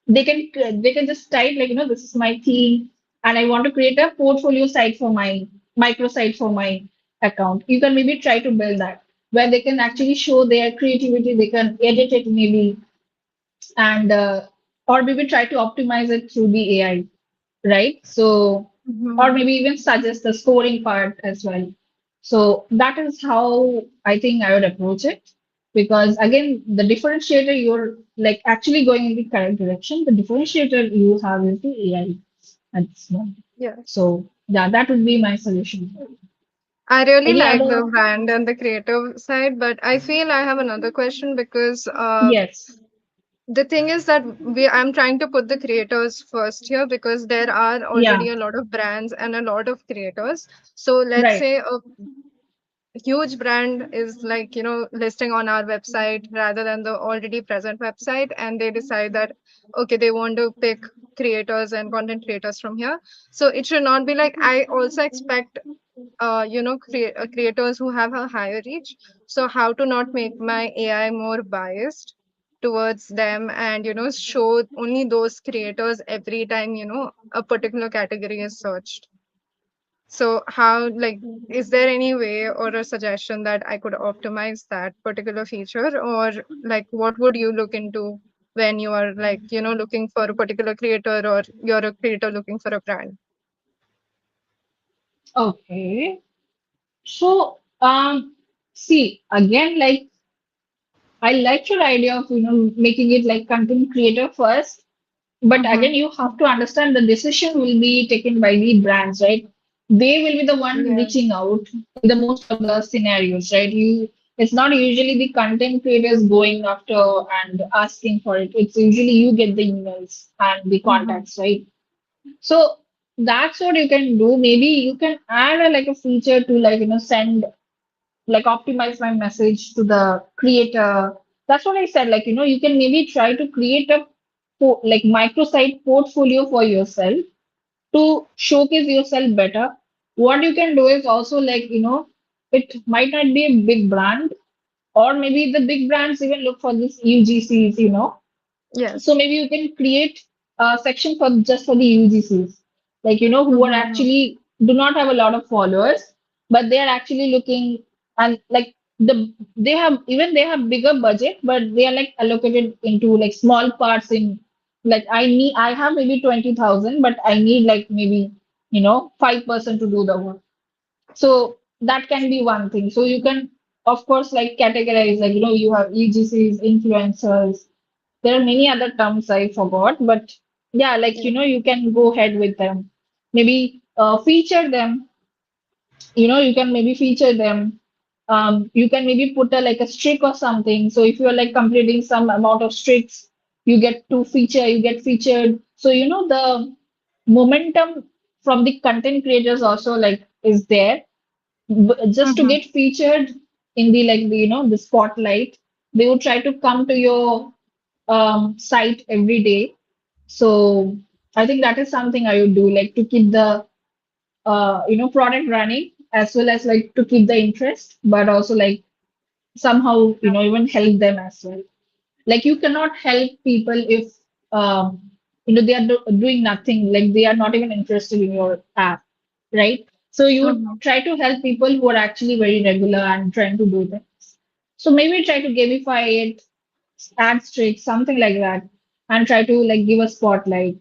They can just type like this is my theme, and I want to create a portfolio site for my microsite for my account. You can maybe try to build that where they can actually show their creativity. They can edit it maybe and or maybe try to optimize it through the AI, right? So, or Mhm. maybe even suggest the scoring part as well. So that is how I think I would approach it. because again, the differentiator you're like actually going in the correct direction. The differentiator you have is the AI at this moment. Yes. So yeah, that would be my solution. I really Any like other? the brand and the creative side, but I feel I have another question because Yes. the thing is that I'm trying to put the creators first here because there are Yeah. already a lot of brands and a lot of creators. So let's Right. say a huge brand is like, listing on our website rather than the already present website, and they decide that okay, they want to pick creators and content creators from here. So it should not be like, I also expect creators who have a higher reach. So how to not make my AI more biased towards them and show only those creators every time a particular category is searched. So how, like, is there any way or a suggestion that I could optimize that particular feature, or like what would you look into when you are like looking for a particular creator, or you're a creator looking for a brand? Okay. So see again, like I like your idea of making it like content creator first. But Mm-hmm. again, you have to understand the decision will be taken by the brands, right? They will be the one Yeah. reaching out in the most of the scenarios, right? It's not usually the content creators going after and asking for it. It's usually you get the emails and the Mm-hmm. contacts, right? So that's what you can do. Maybe you can add like a feature to like send like optimize my message to the creator. That's what I said. Like, you can maybe try to create a like microsite portfolio for yourself to showcase yourself better. What you can do is also like, it might not be a big brand, or maybe the big brands even look for this UGCs, so Yes. maybe you can create a section for just for the UGCs, like who are Mm-hmm. actually do not have a lot of followers, but they are actually looking and like they have bigger budget, but they are like allocated into like small parts in like I have maybe 20,000, but I need like maybe 5% to do the work. So that can be one thing. So you can of course like categorize like you have UGCs, influencers, there are many other terms I forgot, but yeah, like Yeah. you can go ahead with them. Maybe feature them. You can maybe feature them. You can maybe put a like a streak or something. So if you're like completing some amount of streaks, you get featured. So the momentum from the content creators also like is there. Just to Mm-hmm. get featured in the like the the spotlight, they would try to come to your site every day. So I think that is something I would do, like to keep the product running as well as like to keep the interest, but also like somehow even help them as well. Like you cannot help people if they are doing nothing, like they are not even interested in your app, right? So you would Mm-hmm. try to help people who are actually very regular and trying to do things. So maybe try to gamify it, add streaks, something like that, and try to like give a spotlight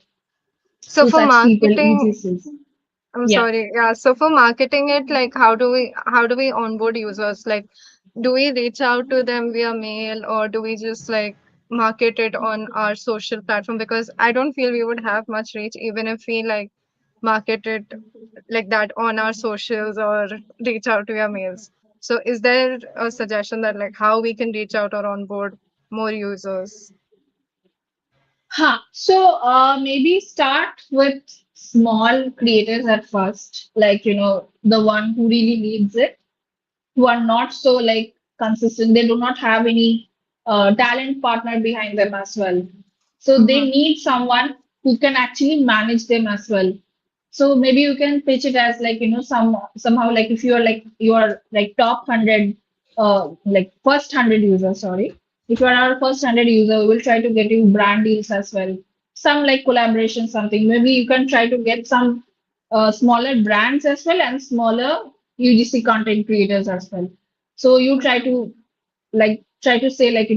So to for such people, marketing, EGCs. I'm Yeah. sorry. Yeah. So for marketing it, like how do we onboard users? Like, do we reach out to them via mail, or do we just like market it on our social platform? Because I don't feel we would have much reach even if we like market it like that on our socials or reach out to your mails. So is there a suggestion that like how we can reach out or onboard more users? Huh. So maybe start with small creators at first, like the one who really needs it, who are not so like consistent. They do not have any talent partner behind them as well. So they Mm-hmm. need someone who can actually manage them as well. So maybe you can pitch it as like somehow like if you are like top 100 like first 100 users, sorry. If you are our first 100 user, we will try to get you brand deals as well. Some like collaboration, something. Maybe you can try to get some smaller brands as well and smaller UGC content creators as well. So you try to say like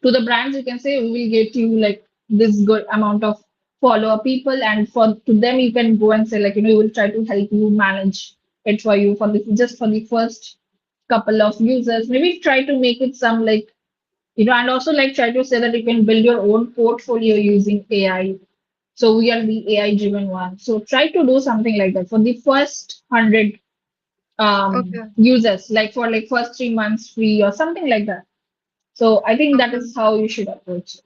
to the brands you can say we will get you like this good amount of follower people, and for to them you can go and say like we will try to help you manage it for you for the just for the first couple of users. Maybe try to make it some like, and also like try to say that you can build your own portfolio using AI. So we are the AI driven one. So try to do something like that for the first 100 Okay. users, like for like first 3 months free or something like that. So I think that Okay. is how you should approach it.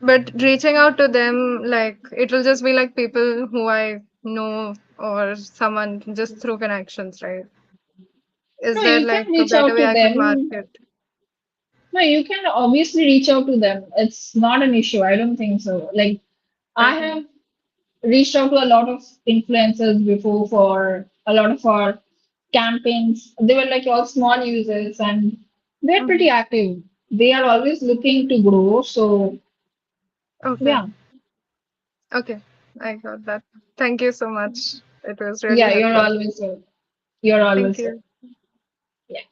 But reaching out to them, like it will just be like people who I know or someone just through connections, right? Is No, there you can like a reach better out way to I could them. market? No, you can obviously reach out to them. It's not an issue. I don't think so. Like I Okay. have reached out to a lot of influencers before for a lot of our campaigns. They were like all small users and they're pretty Mhm. active. They are always looking to grow. So Okay. yeah, Okay. I got that. Thank you so much. It was really yeah, helpful. you're Thank always there. you. Yeah.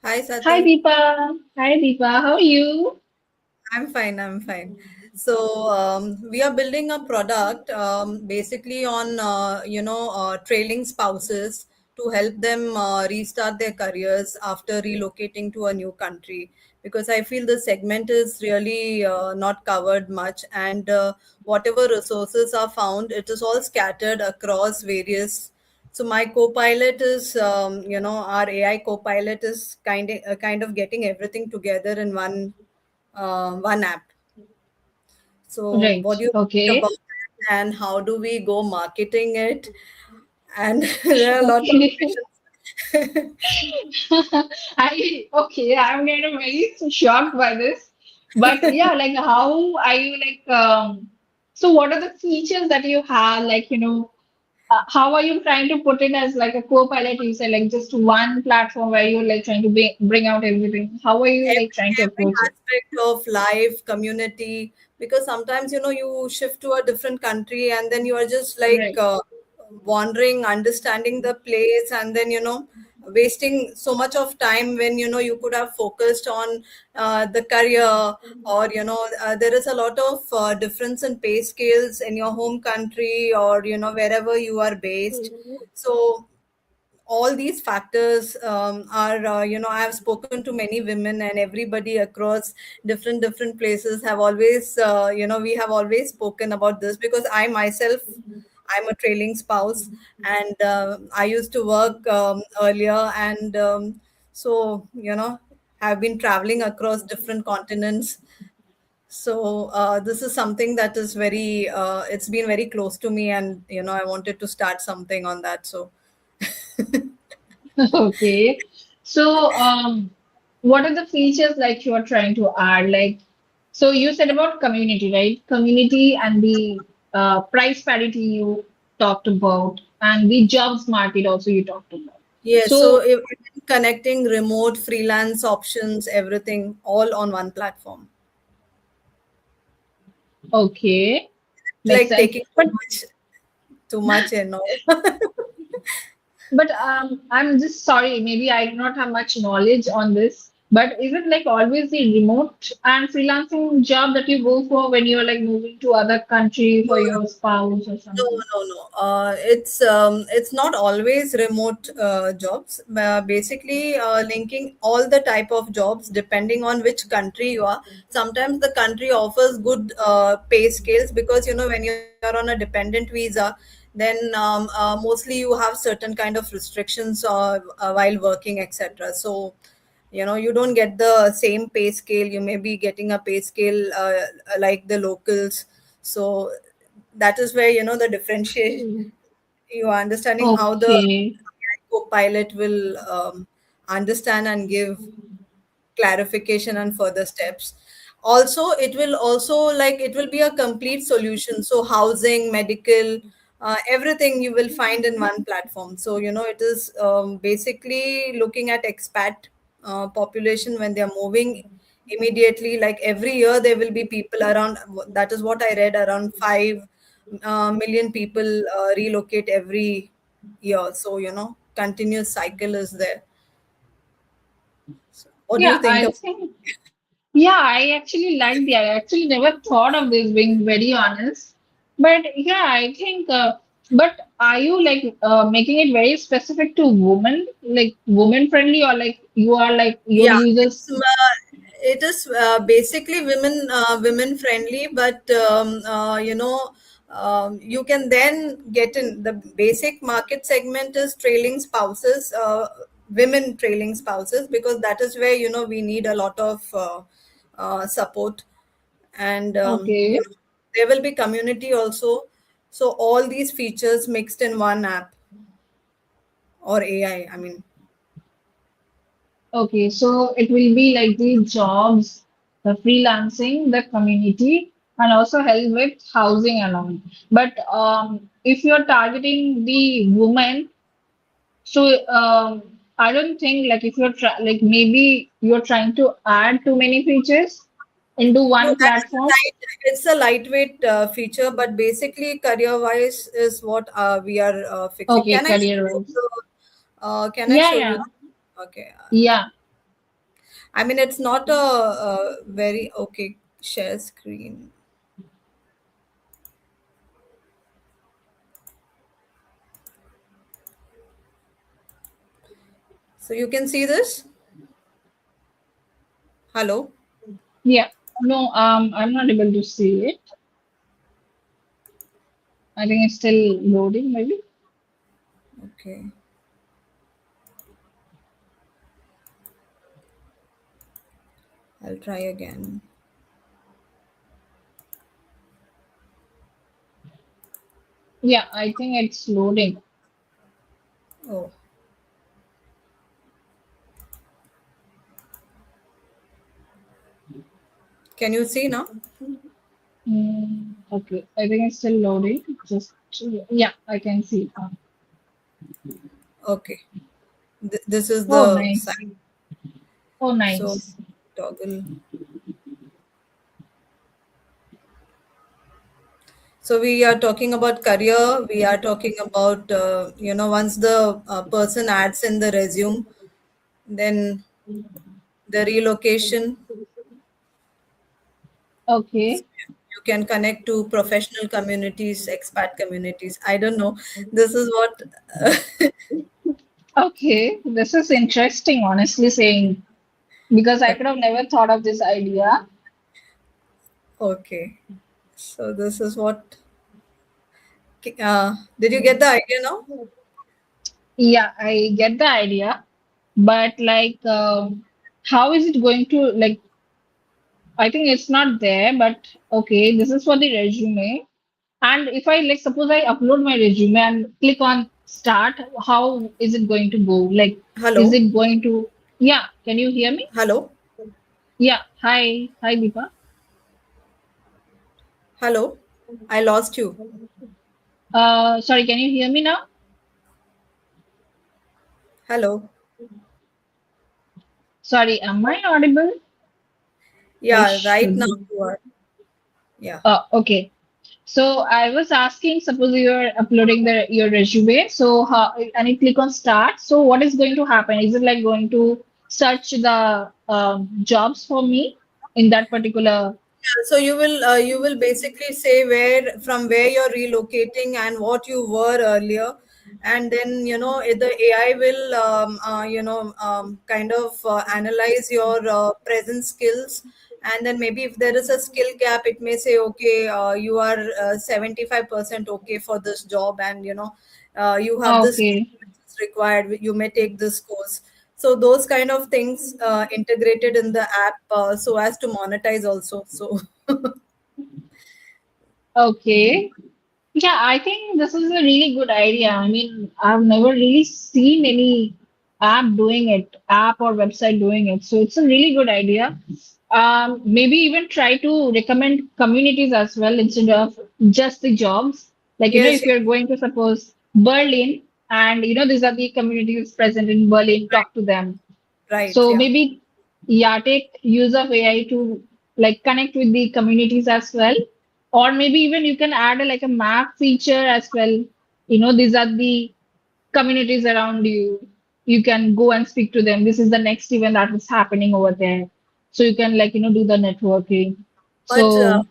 Hi, Hi Sathi. Deepa. Hi Deepa. How are you? I'm fine. I'm fine. So we are building a product basically on trailing spouses to help them restart their careers after relocating to a new country. Because I feel the segment is really not covered much, and whatever resources are found, it is all scattered across various. So my co-pilot is, our AI co-pilot is kind of getting everything together in one app. So, Right. what do you think about Okay. it, and how do we go marketing it? And there are a lot of Okay. questions. I'm kind of very shocked by this. But yeah, like how are you like so what are the features that you have? Like, how are you trying to put it as like a co-pilot? You said like just one platform where you're like trying to bring out everything. How are you like trying to Every approach it? aspect of life, community, because sometimes you shift to a different country and then you are just like Right. wandering, understanding the place, and then wasting so much of time when you could have focused on the career, or there is a lot of difference in pay scales in your home country, or wherever you are based. So all these factors are I have spoken to many women, and everybody across different places have always we have always spoken about this, because I myself, I'm a trailing spouse, and I used to work earlier, and so have been traveling across different continents. So this is something that is very it's been very close to me, and I wanted to start something on that. So Okay. So, what are the features like you are trying to add? Like, so you said about community, right? Community and the price parity you talked about, and the jobs market also you talked about. yes, so So, connecting remote freelance options, everything all on one platform. okay, makes Like sense. taking But too much and all. I'm just sorry, maybe I do not have much knowledge on this. But is it like always the remote and freelancing job that you go for when you're like moving to other country No, for your spouse or no, something? no, no. It's not always remote jobs. Basically, linking all the type of jobs depending on which country you are. Sometimes the country offers good pay scales, because when you're on a dependent visa, then mostly you have certain kind of restrictions while working, etc. So you don't get the same pay scale. You may be getting a pay scale like the locals. So that is where the differentiation, you are understanding how the Okay. co-pilot will understand and give clarification and further steps. Also, it will also, like, it will be a complete solution. So housing, medical, everything you will find in one platform. So it is basically looking at expat population when they are moving immediately. Like every year there will be people around, that is what I read, around 5 million people relocate every year. So continuous cycle is there. So what do you Yeah, think I about think it? Yeah, I actually like the. I actually never thought of this, being very honest. But yeah, I think. But are you like making it very specific to women, like women friendly, or like you are like your Yeah, users? it is basically women friendly, but you can then get in the basic market segment is trailing spouses, women trailing spouses, because that is where we need a lot of support. And Okay, there will be community also, so all these features mixed in one app, or AI, I mean. okay. So it will be like the jobs, the freelancing, the community, and also help with housing and all. But if you're targeting the women, so I don't think like if you're like maybe you're trying to add too many features into No, one that's a platform. it's a lightweight feature, but basically career-wise is what we are fixing. Okay, career wise. Can I Yeah, show you? yeah, Okay. yeah, I mean, it's not a very okay share screen. So you can see this. Hello. yeah. No, I'm not able to see it. I think it's still loading, maybe. Okay. I'll try again. Yeah, I think it's loading. Oh, can you see now? Okay, I think it's still loading. Just yeah, I can see it now. Okay. This is Oh, the nice. site. Oh, So nice. toggle. So we are talking about career. We are talking about once the person adds in the resume, then the relocation. Okay. You can connect to professional communities, expat communities. I don't know. This is what. Okay, this is interesting, honestly saying, because I could have never thought of this idea. Okay. So this is what. Did you get the idea now? Yeah, I get the idea, but like, how is it going to like? I think it's not there, but okay, this is for the resume. And if I like, suppose I upload my resume and click on start, how is it going to go? Like, is Hello. it going to? Yeah, can you hear me? Hello. Yeah, hi, Deepa. Hello. I lost you. Sorry, can you hear me now? Hello. Sorry, am I audible? I Yeah. Right now should. you are. Yeah. Okay. So I was asking, suppose you're uploading your resume, so how, and you click on start. So what is going to happen? Is it like going to search the jobs for me in that particular? Yeah, so you will basically say where you're relocating and what you were earlier, and then the AI will kind of analyze your present skills, and then maybe if there is a skill gap, it may say, okay, you are 75% okay for this job, and you have this skill Okay, which is required. You may take this course. So those kind of things integrated in the app, so as to monetize also. So okay. Yeah, I think this is a really good idea. I mean, I've never really seen any app or website doing it. So it's a really good idea. Maybe even try to recommend communities as well instead of just the jobs. Like, yes, if yes, you're going to suppose Berlin and, these are the communities present in Berlin, talk to them. right, So yeah, maybe, yeah, take use of AI to like connect with the communities as well, or maybe even you can add like a map feature as well. These are the communities around you. You can go and speak to them. This is the next event that is happening over there. so you can do the networking. But So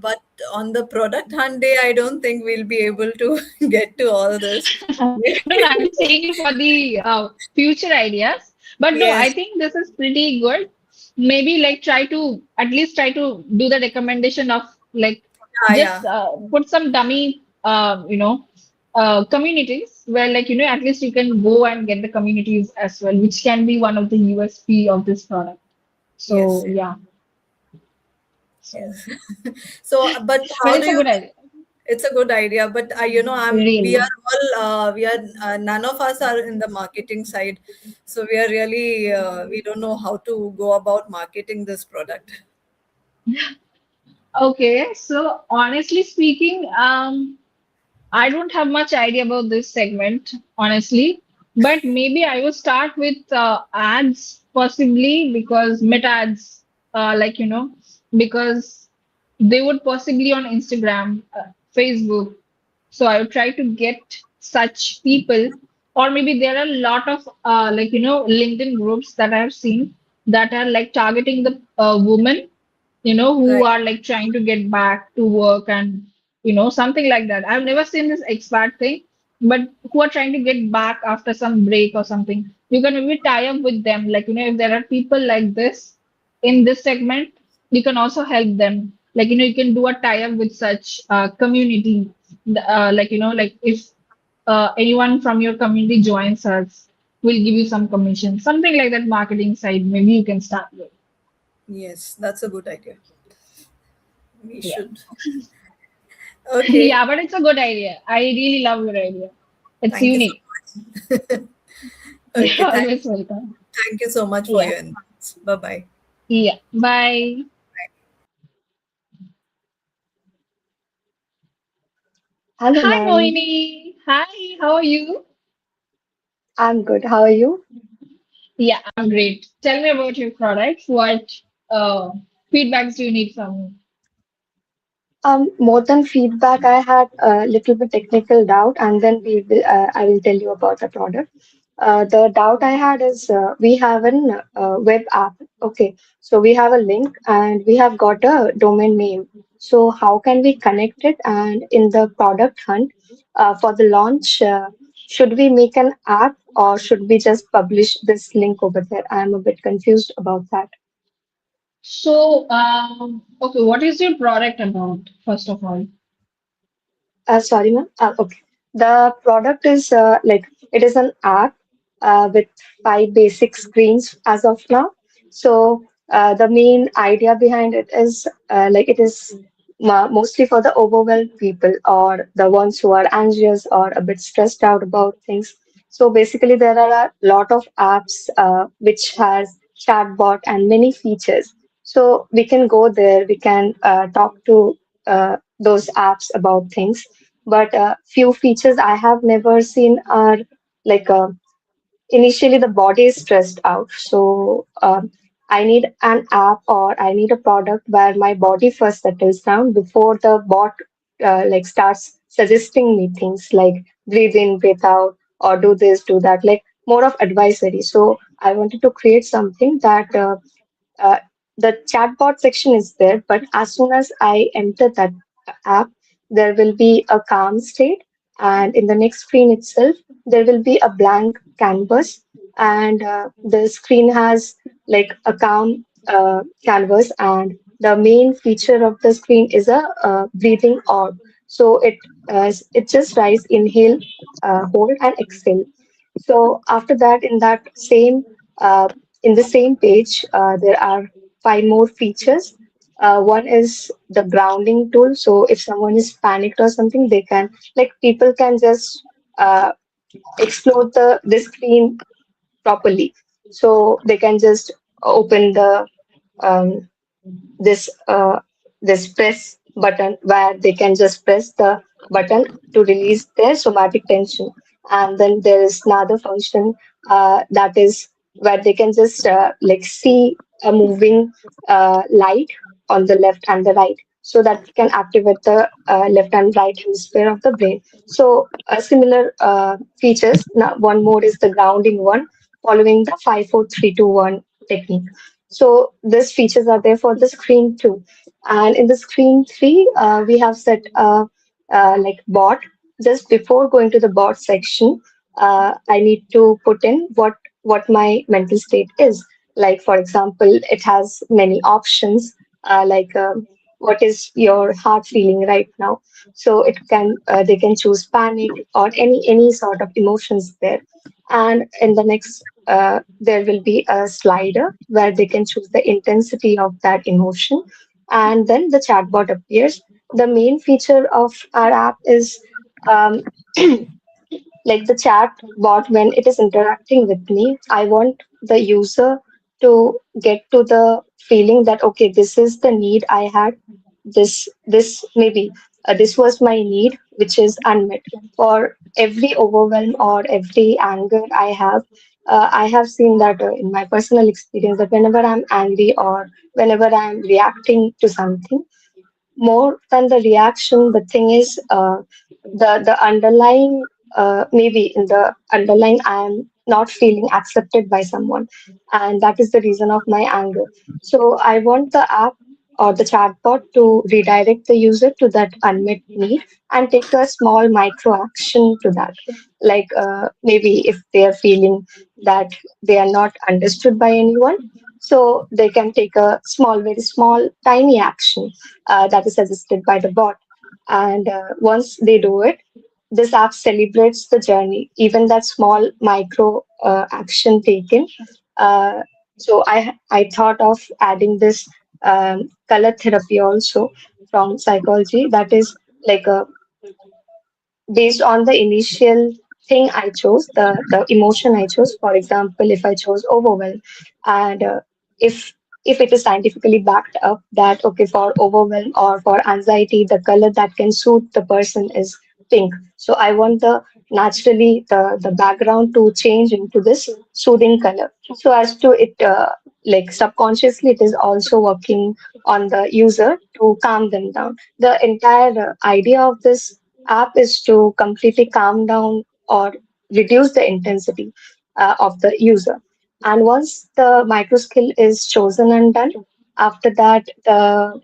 but on the product hunt day, I don't think we'll be able to get to all this. no, no, I'm just saying it for the future ideas. But no, I Yes. think this is pretty good. Maybe like try to at least try to do the recommendation of like Yeah, just yeah. put some dummy communities where at least you can go and get the communities as well, which can be one of the USP of this product. So Yes. yeah, so Yes. So, but but how it's do a you? good idea, It's a good idea, but we really. are all we are none of us are in the marketing side, so we are really we don't know how to go about marketing this product. Okay, so honestly speaking, I don't have much idea about this segment, honestly, but maybe I will start with ads possibly because meta ads, because they would possibly on Instagram, Facebook. So I would try to get such people, or maybe there are a lot of LinkedIn groups that I've seen that are like targeting the women who Right. are like trying to get back to work and something like that. I've never seen this expat thing, but who are trying to get back after some break or something. You can maybe tie up with them. Like, if there are people like this in this segment, you can also help them. Like, you can do a tie up with such community. Like if anyone from your community joins us, we'll give you some commission. Something like that marketing side, maybe you can start with. Yes, that's a good idea. We Yeah. should. Okay. Yeah, but it's a good idea. I really love your idea. It's Thank you so unique. much. You're Okay. always welcome. Thank you so much for Yeah. your inputs. Bye bye. Yeah. Bye. Hello, Hi, ma'am. Mohini. Hi, how are you? I'm good. How are you? Yeah, I'm great. Tell me about your product. What uh, feedbacks do you need from me? More than feedback, I had a little bit technical doubt, and then I will tell you about the product. The doubt I had is we have an web app. Okay, so we have a link and we have got a domain name. So how can we connect it? And in the product hunt for the launch, should we make an app or should we just publish this link over there? I'm a bit confused about that. So, okay, what is your product about, first of all? Sorry, ma'am. Okay. The product is like it is an app with five basic screens as of now. So the main idea behind it is like it is mostly for the overwhelmed people or the ones who are anxious or a bit stressed out about things. So basically, there are a lot of apps which has chatbot and many features. So we can go there. We can talk to those apps about things, but few features I have never seen are like initially the body is stressed out. So I need an app or I need a product where my body first settles down before the bot like starts suggesting me things like breathe in, breathe out, or do this, do that, like more of advisory. So I wanted to create something that uh, the chatbot section is there, but as soon as I enter that app, there will be a calm state, and in the next screen itself, there will be a blank canvas, and the screen has like a calm canvas, and the main feature of the screen is a breathing orb. So it just writes inhale, hold, and exhale. So after that, uh, in the same page, there are five more features. One is the grounding tool. So if someone is panicked or something, they can like people can just explore the screen properly. So they can just open the um, this this press button where they can just press the button to release their somatic tension, and then there is another function that is where they can just like see a moving light on the left and the right, so that can activate the left and right hemisphere of the brain. So similar features. Now one more is the grounding one, following the 5 4 3 2 1 technique. So these features are there for the screen too. And in the screen three, we have set a like bot. Just before going to the bot section, I need to put in what my mental state is. Like for example, it has many options. Like what is your heart feeling right now? So it can they can choose panic or any sort of emotions there. And in the next there will be a slider where they can choose the intensity of that emotion, and then the chatbot appears. The main feature of our app is um, like the chat bot when it is interacting with me, I want the user to get to the feeling that okay, this is the need I had, this maybe this was my need which is unmet. For every overwhelm or every anger I have seen that in my personal experience, that whenever I'm angry or whenever I'm reacting to something, more than the reaction, the thing is the underlying maybe in the underlying I am not feeling accepted by someone, and that is the reason of my anger. So I want the app or the chatbot to redirect the user to that unmet need and take a small micro action to that. Like maybe if they are feeling that they are not understood by anyone, so they can take a small, very small, tiny action that is suggested by the bot. And once they do it, this app celebrates the journey, even that small micro action taken. Uh, so I thought of adding this color therapy also from psychology. That is like a based on the initial thing I chose, the emotion I chose. For example, if I chose overwhelm, and if it is scientifically backed up that okay, for overwhelm or for anxiety, the color that can suit the person is pink. So I want the naturally the background to change into this soothing color. So as to it like subconsciously it is also working on the user to calm them down. The entire idea of this app is to completely calm down or reduce the intensity of the user. And once the micro skill is chosen and done, after that the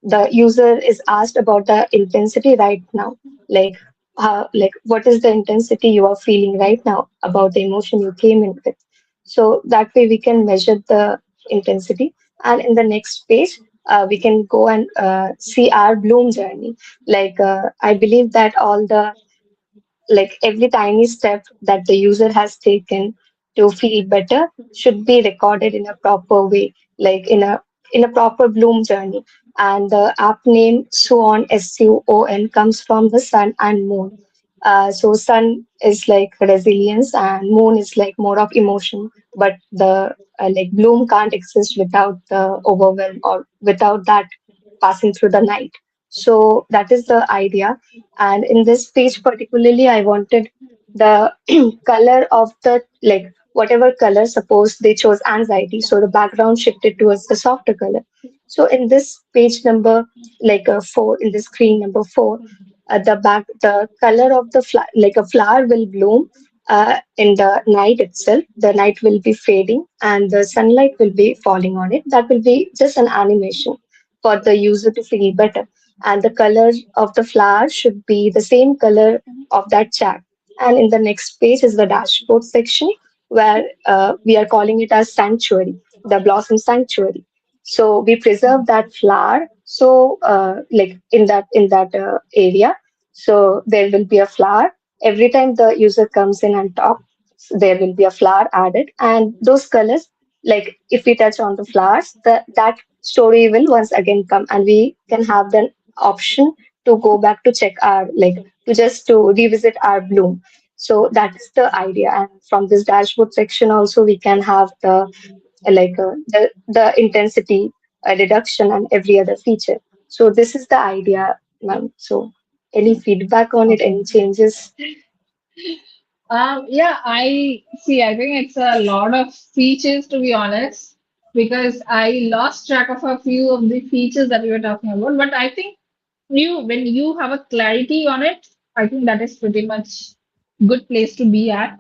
the user is asked about the intensity right now, like what is the intensity you are feeling right now about the emotion you came in with. So that way we can measure the intensity, and in the next page we can go and see our bloom journey. Like I believe that all the like every tiny step that the user has taken to feel better should be recorded in a proper way, like in a proper bloom journey. And the app name Suon, Suon, comes from the sun and moon. So sun is like resilience and moon is like more of emotion, but the like bloom can't exist without the overwhelm or without that passing through the night. So that is the idea. And in this page particularly, I wanted the color of the like whatever color. Suppose they chose anxiety, so the background shifted towards the softer color. So in this page number like 4, in the screen number 4, the color of the like a flower will bloom in the night itself. The night will be fading and the sunlight will be falling on it. That will be just an animation for the user to feel better. And the color of the flower should be the same color of that chat. And in the next page is the dashboard section where we are calling it as sanctuary, the blossom sanctuary. So we preserve that flower. So like in that area, so there will be a flower every time the user comes in and talks. There will be a flower added, and those colors, like if we touch on the flowers, that story will once again come, and we can have the option to go back to check our like to just to revisit our bloom. So that is the idea. And from this dashboard section also we can have the the intensity reduction and every other feature. So this is the idea, ma'am. So any feedback on it, any changes? Yeah, I see. I think it's a lot of features to be honest, because I lost track of a few of the features that we were talking about. But I think when you have a clarity on it, I think that is pretty much good place to be at.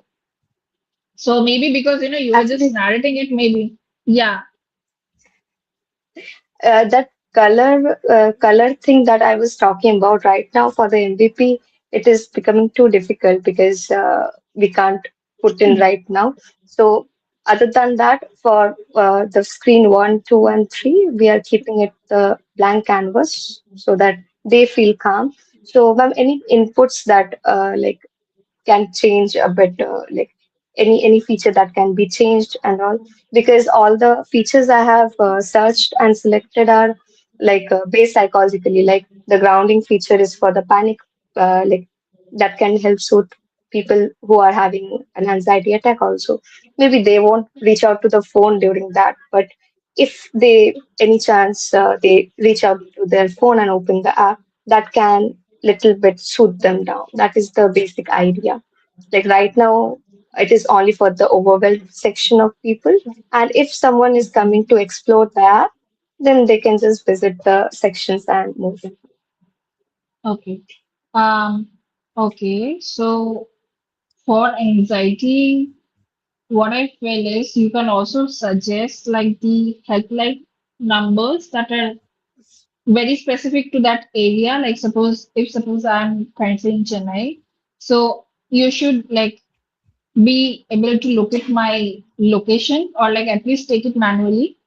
So maybe because you were just Actually, narrating it, maybe. Yeah. That color thing that I was talking about right now for the MVP, it is becoming too difficult because we can't put in right now. So other than that, for the screen one, two, and three, we are keeping it the blank canvas so that they feel calm. So, ma'am, any inputs that like can change a bit, like any feature that can be changed and all, because all the features I have searched and selected are like based psychologically, like the grounding feature is for the panic, like that can help soothe people who are having an anxiety attack also. Maybe they won't reach out to the phone during that, but if they any chance they reach out to their phone and open the app, that can little bit soothe them down. That is the basic idea. Like right now, it is only for the overwhelmed section of people. And if someone is coming to explore the app, then they can just visit the sections and move. Okay. Um, okay. So for anxiety, what I feel is you can also suggest like the helpline numbers that are very specific to that area. Like suppose I'm currently in Chennai, so you should like be able to look at my location or like at least take it manually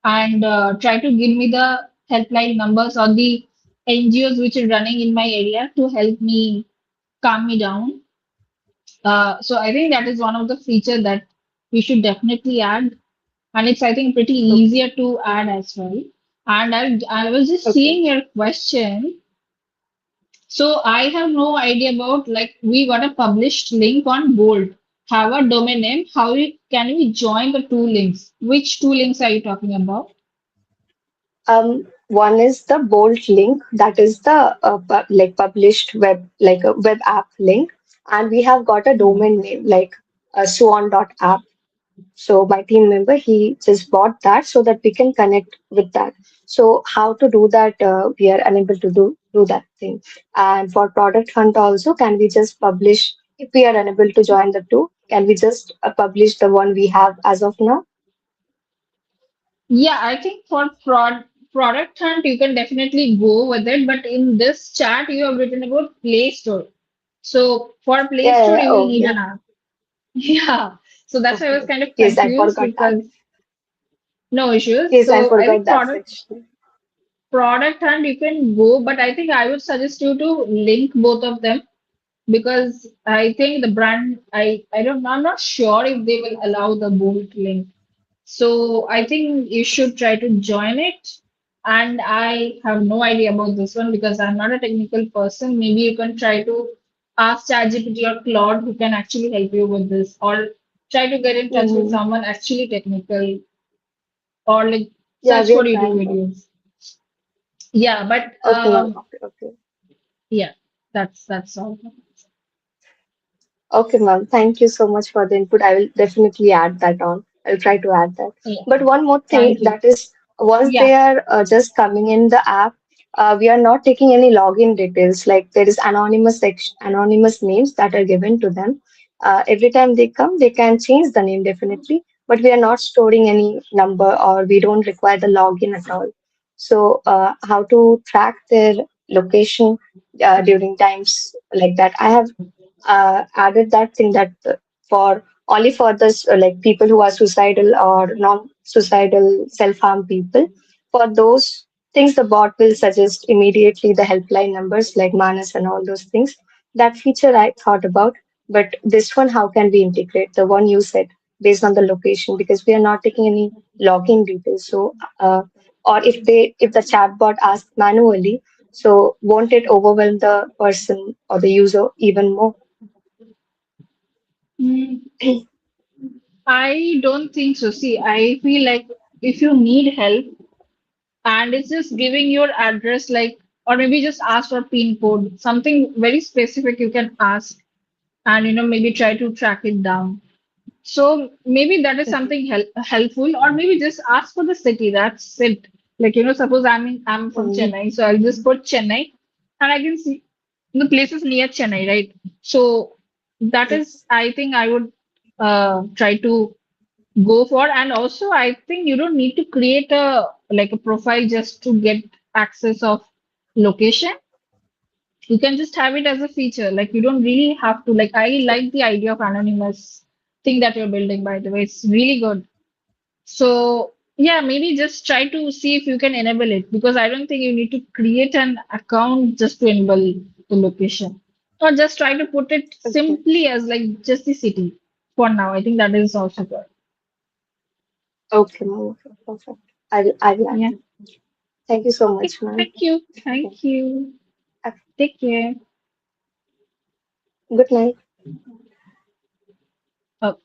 and try to give me the helpline numbers or the NGOs which are running in my area to help me calm me down. So I think that is one of the feature that we should definitely add, and it's I think pretty Okay. easier to add as well. And I was just Okay. seeing your question. So I have no idea about like we got a published link on Bolt, have a domain name. Can we join the two links? Which two links are you talking about? One is the Bolt link, that is the like published web, like a web app link, and we have got a Hmm. domain name like swan.app. So my team member, he just bought that so that we can connect with that. So how to do that? We are unable to do that thing. And for product hunt also, can we just publish if we are unable to join the two? Can we just publish the one we have as of now? Yeah, I think for product hunt you can definitely go with it, but in this chat you have written about Play Store. So for Play Yeah, Store yeah. you will Oh, need yeah. an app. Yeah. So that's why I was Okay. kind of Yes, I confused forgot that. because no issues. Yes, I So I forgot think that section. product hunt you can go, but I think I would suggest you to link both of them because I think the brand I don't I'm not sure if they will allow the bolt link. So I think you should try to join it. And I have no idea about this one because I'm not a technical person. Maybe you can try to ask ChatGPT or Claude who can actually help you with this, or try to get in touch with Mm-hmm. someone actually technical, or like Yeah, search we are for YouTube trying that. videos. Yeah, but Okay, ma'am. Okay, okay. yeah, that's all. Okay, ma'am. Thank you so much for the input. I will definitely add that on. I'll try to add that. Yeah, But one more thing, thank you. that is, once Yeah. they are just coming in the app, we are not taking any login details. Like there is anonymous section, anonymous names that are given to them. Every time they come, they can change the name definitely, but we are not storing any number or we don't require the login at all. So, how to track their location during times like that? I have added that thing that for only for this like people who are suicidal or non-suicidal self-harm people. For those things, the bot will suggest immediately the helpline numbers like Manas and all those things. That feature I thought about, but this one, how can we integrate the one you said based on the location because we are not taking any login details. So, or if the chatbot asks manually, so won't it overwhelm the person or the user even more? Mm, I don't think so. See, I feel like if you need help and it's just giving your address, like, or maybe just ask for PIN code, something very specific you can ask and, maybe try to track it down. So maybe that is Mhm, something helpful, or maybe just ask for the city. That's it. Like, suppose I'm from mhm, Chennai, so I'll just put Chennai and I can see the places near Chennai, right? So that is, yes. I think I would try to go for. And also, I think you don't need to create a like a profile just to get access of location. You can just have it as a feature. Like you don't really have to. Like I like the idea of anonymous thing that you're building. By the way, it's really good. So yeah, maybe just try to see if you can enable it because I don't think you need to create an account just to enable the location. Or just try to put it Okay. simply as like just the city for now. I think that is also good. Okay, ma'am. Okay, perfect. I will add Yeah. that. Thank you so Okay. much, ma'am. Thank you. Okay. Thank you. Okay. Take care. Good night. Oh,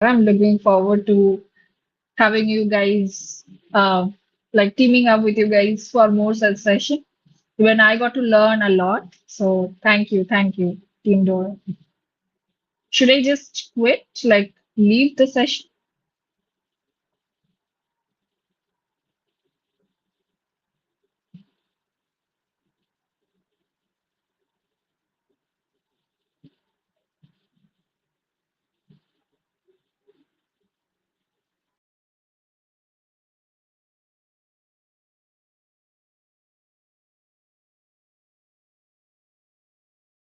I'm looking forward to having you guys like teaming up with you guys for more such session. When I got to learn a lot. So thank you, Team Dora. Should I just quit? Like leave the session?